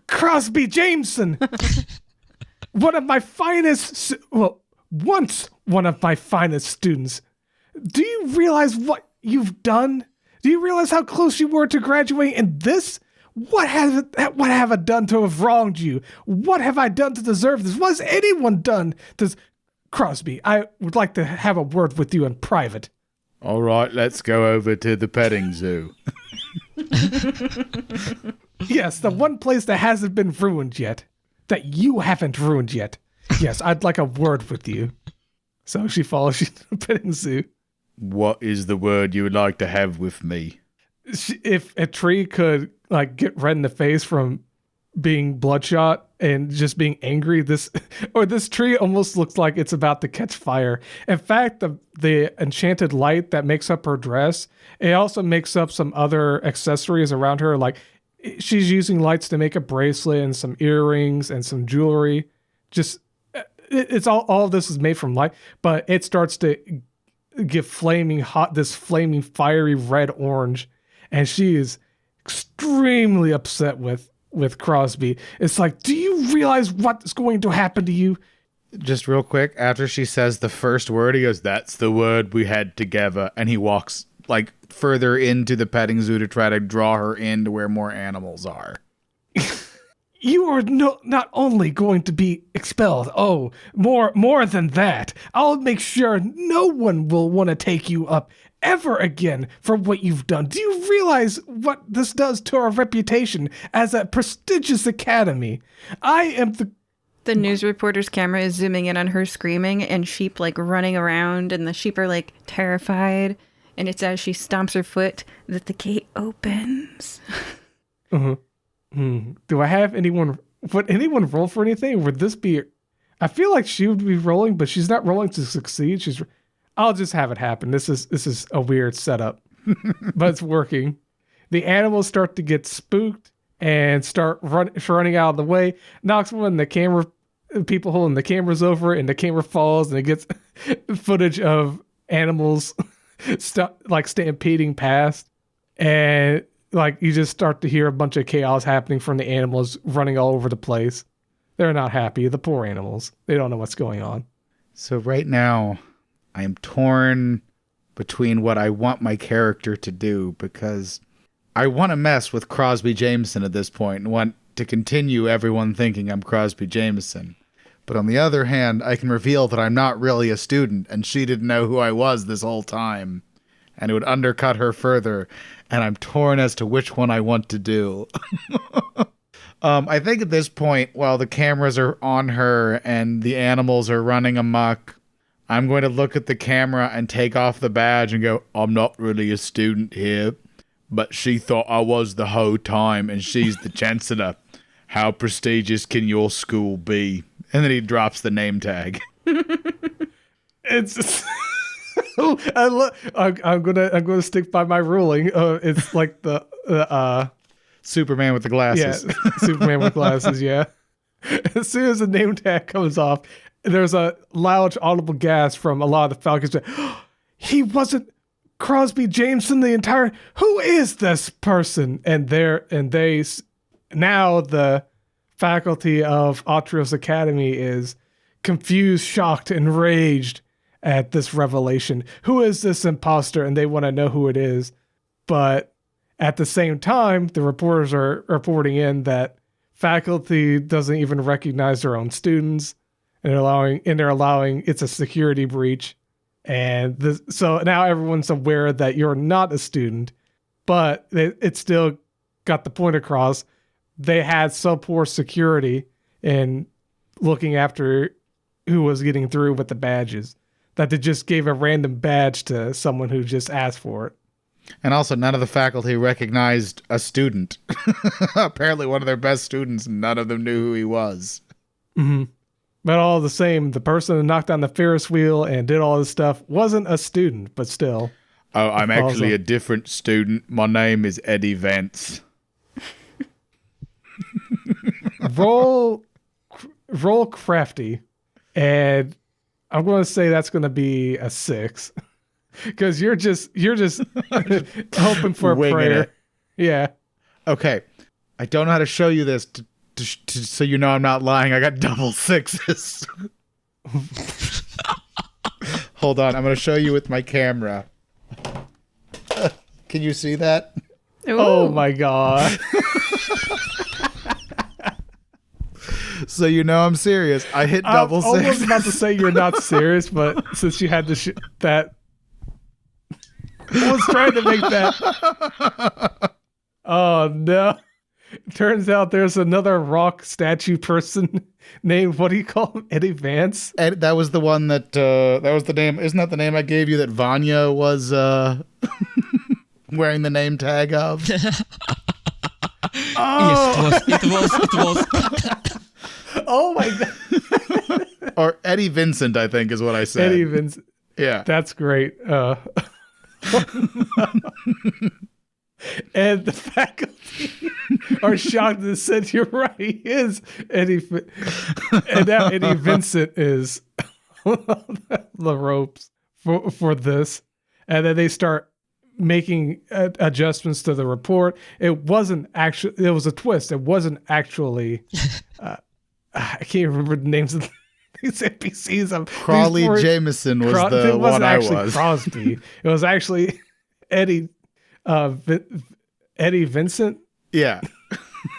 Crosby Jameson, one of my finest. Well, once one of my finest students. Do you realize what you've done? Do you realize how close you were to graduating? And this? What have I done to have wronged you? What have I done to deserve this? What has anyone done to... Crosby, I would like to have a word with you in private. All right, let's go over to the petting zoo. Yes, the one place that hasn't been ruined yet. That you haven't ruined yet. Yes, I'd like a word with you. So she follows you to the petting zoo. What is the word you would like to have with me? If a tree could like get red in the face from being bloodshot and just being angry, this tree almost looks like it's about to catch fire. In fact, the enchanted light that makes up her dress, it also makes up some other accessories around her. Like she's using lights to make a bracelet and some earrings and some jewelry. Just it's all of this is made from light, but it starts to get flaming hot, this flaming fiery red orange. And she is extremely upset with Crosby. It's like, do you realize what's going to happen to you? Just real quick, after she says the first word, he goes, "That's the word we had together." And he walks like further into the petting zoo to try to draw her into where more animals are. You are not only going to be expelled, more than that. I'll make sure no one will want to take you up ever again for what you've done. Do you realize what this does to our reputation as a prestigious academy? I am The news reporter's camera is zooming in on her screaming and sheep like running around, and the sheep are like terrified, and it's as she stomps her foot that the gate opens. Do I have anyone... Would anyone roll for anything? Would this be... I feel like she would be rolling, but she's not rolling to succeed. I'll just have it happen. This is a weird setup, but it's working. The animals start to get spooked and start running out of the way. Knocks one of the camera people holding the cameras over, and the camera falls, and it gets footage of animals stampeding past, and like you just start to hear a bunch of chaos happening from the animals running all over the place. They're not happy. The poor animals. They don't know what's going on. So right now, I am torn between what I want my character to do, because I want to mess with Crosby Jameson at this point and want to continue everyone thinking I'm Crosby Jameson. But on the other hand, I can reveal that I'm not really a student and she didn't know who I was this whole time. And it would undercut her further, and I'm torn as to which one I want to do. I think at this point, while the cameras are on her and the animals are running amok, I'm going to look at the camera and take off the badge and go, "I'm not really a student here, but she thought I was the whole time, and she's the chancellor. How prestigious can your school be? And then he drops the name tag. It's I'm gonna stick by my ruling. It's like the Superman with the glasses. yeah, Superman with glasses. Yeah. As soon as the name tag comes off, there's a loud audible gasp from a lot of the Falcons. He wasn't Crosby Jameson the entire. Who is this person? And now the faculty of Atreus Academy is confused, shocked, enraged at this revelation. Who is this imposter? And they want to know who it is. But at the same time, the reporters are reporting in that faculty doesn't even recognize their own students, and they're allowing it's a security breach. And so now everyone's aware that you're not a student, but it still got the point across. They had so poor security in looking after who was getting through with the badges that they just gave a random badge to someone who just asked for it. And also, none of the faculty recognized a student. Apparently one of their best students, none of them knew who he was. Mm-hmm. But all the same, the person who knocked down the Ferris wheel and did all this stuff wasn't a student, but still. Oh, I'm actually a different student. My name is Eddie Vance. Roll crafty, and I'm going to say that's going to be a 6. Because you're just hoping for a prayer. It. Yeah. Okay. I don't know how to show you this so you know I'm not lying. I got double 6s. Hold on. I'm going to show you with my camera. Can you see that? Ooh. Oh my God. So you know I'm serious. I hit double 6. I was almost about to say you're not serious, but since you had to that. I was trying to make that. Oh no! Turns out there's another rock statue person named, what do you call him? Eddie Vance. And that was the one that was the name. Isn't that the name I gave you that Vanya was wearing the name tag of? Yes, it was. Oh my God! Or Eddie Vincent, I think is what I said. Eddie Vincent. Yeah, that's great. And the faculty are shocked and said, "You're right. He is Eddie." And now Eddie Vincent is the ropes for this, and then they start making adjustments to the report. It wasn't actually. It was a twist. It wasn't actually. I can't remember the names of these NPCs. Crawley Jameson was the one I was. Crosby. It was actually Eddie Vincent. Yeah.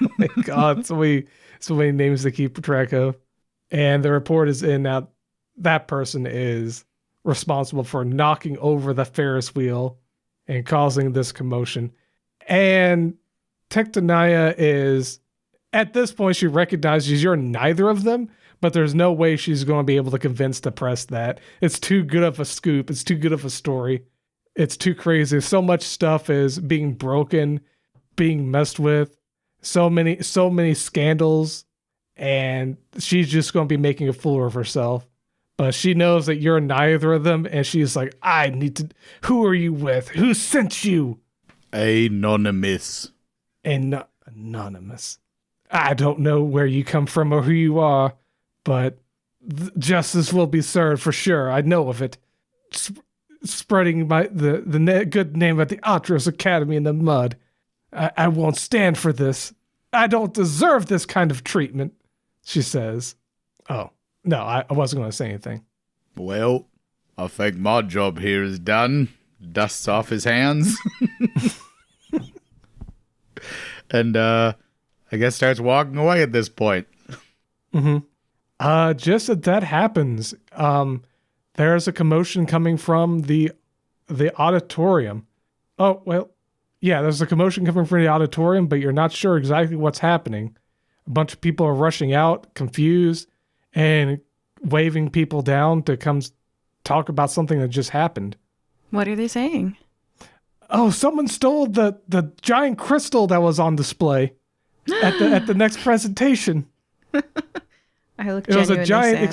Oh my God, so many names to keep track of. And the report is in now. That person is responsible for knocking over the Ferris wheel and causing this commotion. And Tectonia is, at this point, she recognizes you're neither of them, but there's no way she's going to be able to convince the press that. It's too good of a scoop. It's too good of a story. It's too crazy. So much stuff is being broken, being messed with. So many scandals, and she's just going to be making a fool of herself. But she knows that you're neither of them, and she's like, I need to... Who are you with? Who sent you? Anonymous. Anonymous. I don't know where you come from or who you are, but justice will be served for sure. I know of it. Spreading the good name of the Atreus Academy in the mud. I won't stand for this. I don't deserve this kind of treatment, she says. Oh, no, I wasn't going to say anything. Well, I think my job here is done. Dusts off his hands. And, I guess starts walking away at this point. Mm-hmm. Just as that happens, there's a commotion coming from the auditorium. Oh, well, yeah, there's a commotion coming from the auditorium, but you're not sure exactly what's happening. A bunch of people are rushing out, confused, and waving people down to come talk about something that just happened. What are they saying? Oh, someone stole the giant crystal that was on display. at the next presentation. I look It was a giant sad.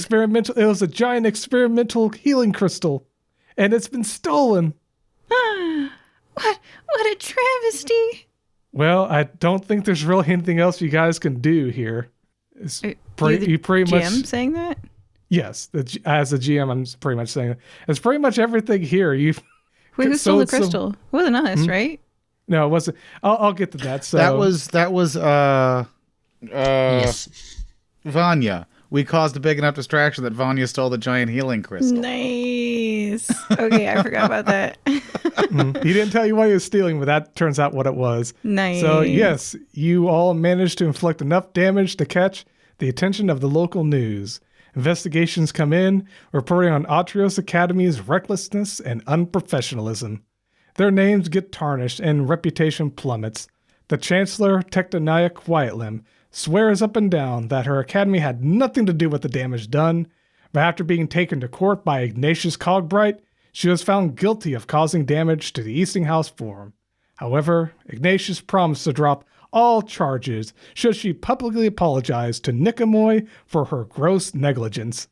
experimental healing crystal, and it's been stolen. What a travesty! Well, I don't think there's really anything else you guys can do here. You pretty much GM saying that? yes. As a GM, I'm pretty much saying it's pretty much everything here. Wait, who stole the crystal? It wasn't us, right? No, it wasn't. I'll get to that. So That was Yes. Vanya. We caused a big enough distraction that Vanya stole the giant healing crystal. Nice. Okay, I forgot about that. He didn't tell you what he was stealing, but that turns out what it was. Nice. So yes, you all managed to inflict enough damage to catch the attention of the local news. Investigations come in, reporting on Atrios Academy's recklessness and unprofessionalism. Their names get tarnished and reputation plummets. The Chancellor, Tectonia Quietlim, swears up and down that her academy had nothing to do with the damage done, but after being taken to court by Ignatius Cogbright, she was found guilty of causing damage to the Eastinghouse Forum. However, Ignatius promised to drop all charges should she publicly apologize to Nicomoy for her gross negligence.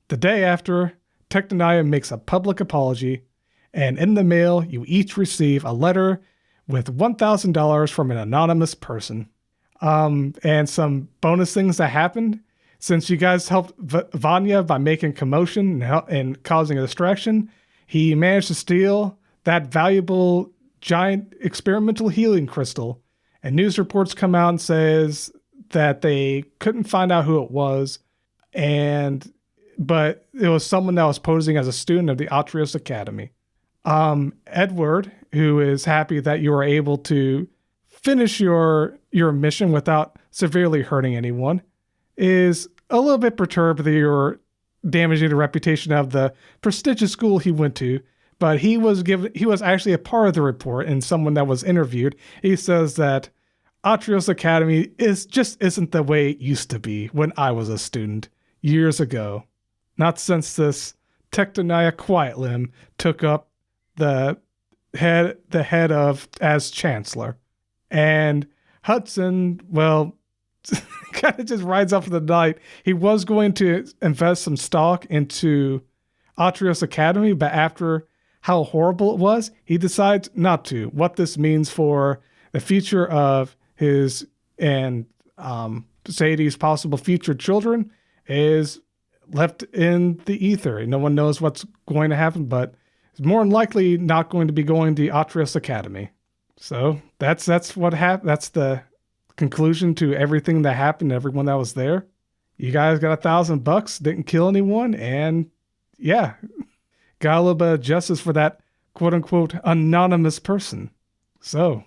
The day after, Tectonia makes a public apology, and in the mail you each receive a letter with $1,000 from an anonymous person. And some bonus things that happened. Since you guys helped Vanya by making commotion and causing a distraction, he managed to steal that valuable giant experimental healing crystal. And news reports come out and says that they couldn't find out who it was, but it was someone that was posing as a student of the Atrios Academy. Edward, who is happy that you were able to finish your mission without severely hurting anyone, is a little bit perturbed that you're damaging the reputation of the prestigious school he went to. But he was actually a part of the report, and someone that was interviewed, he says that Atrios Academy isn't the way it used to be when I was a student years ago. Not since this Tectonia Quietlim took up the head of as chancellor. And Hudson, well, kind of just rides up for the night. He was going to invest some stock into Atrios Academy, but after how horrible it was, he decides not to. What this means for the future of his and Sadie's possible future children is left in the ether. No one knows what's going to happen, but it's more than likely not going to be going to Atrios Academy. So that's what happened. That's the conclusion to everything that happened, everyone that was there. You guys got $1,000, didn't kill anyone, and yeah, got a little bit of justice for that quote unquote anonymous person. So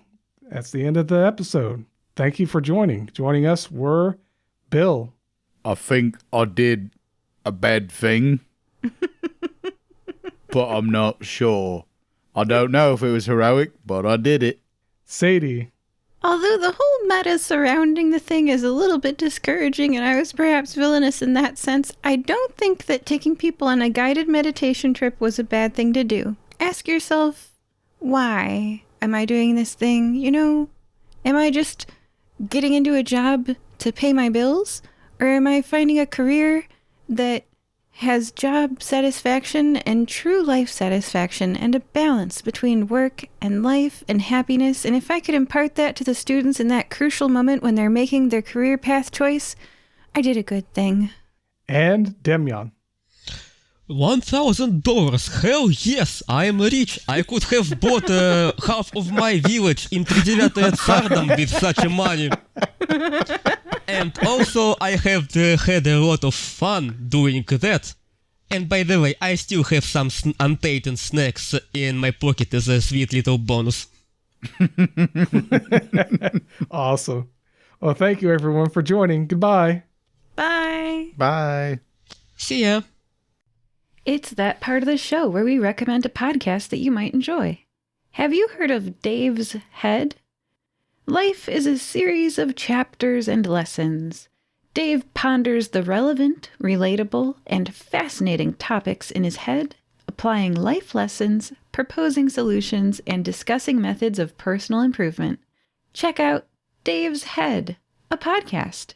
that's the end of the episode. Thank you for joining. Joining us were Bill. I think I did a bad thing, but I'm not sure. I don't know if it was heroic, but I did it. Sadie. Although the whole meta surrounding the thing is a little bit discouraging and I was perhaps villainous in that sense, I don't think that taking people on a guided meditation trip was a bad thing to do. Ask yourself, why am I doing this thing? Am I just getting into a job to pay my bills? Or am I finding a career that has job satisfaction and true life satisfaction and a balance between work and life and happiness? And if I could impart that to the students in that crucial moment when they're making their career path choice, I did a good thing. And Demyan. $1,000. Hell yes, I am rich. I could have bought half of my village in Trидevятое Tsardom with such money. And also, I have had a lot of fun doing that. And by the way, I still have some untaken snacks in my pocket as a sweet little bonus. Awesome. Well, thank you everyone for joining. Goodbye. Bye. Bye. See ya. It's that part of the show where we recommend a podcast that you might enjoy. Have you heard of Dave's Head? Life is a series of chapters and lessons. Dave ponders the relevant, relatable, and fascinating topics in his head, applying life lessons, proposing solutions, and discussing methods of personal improvement. Check out Dave's Head a podcast.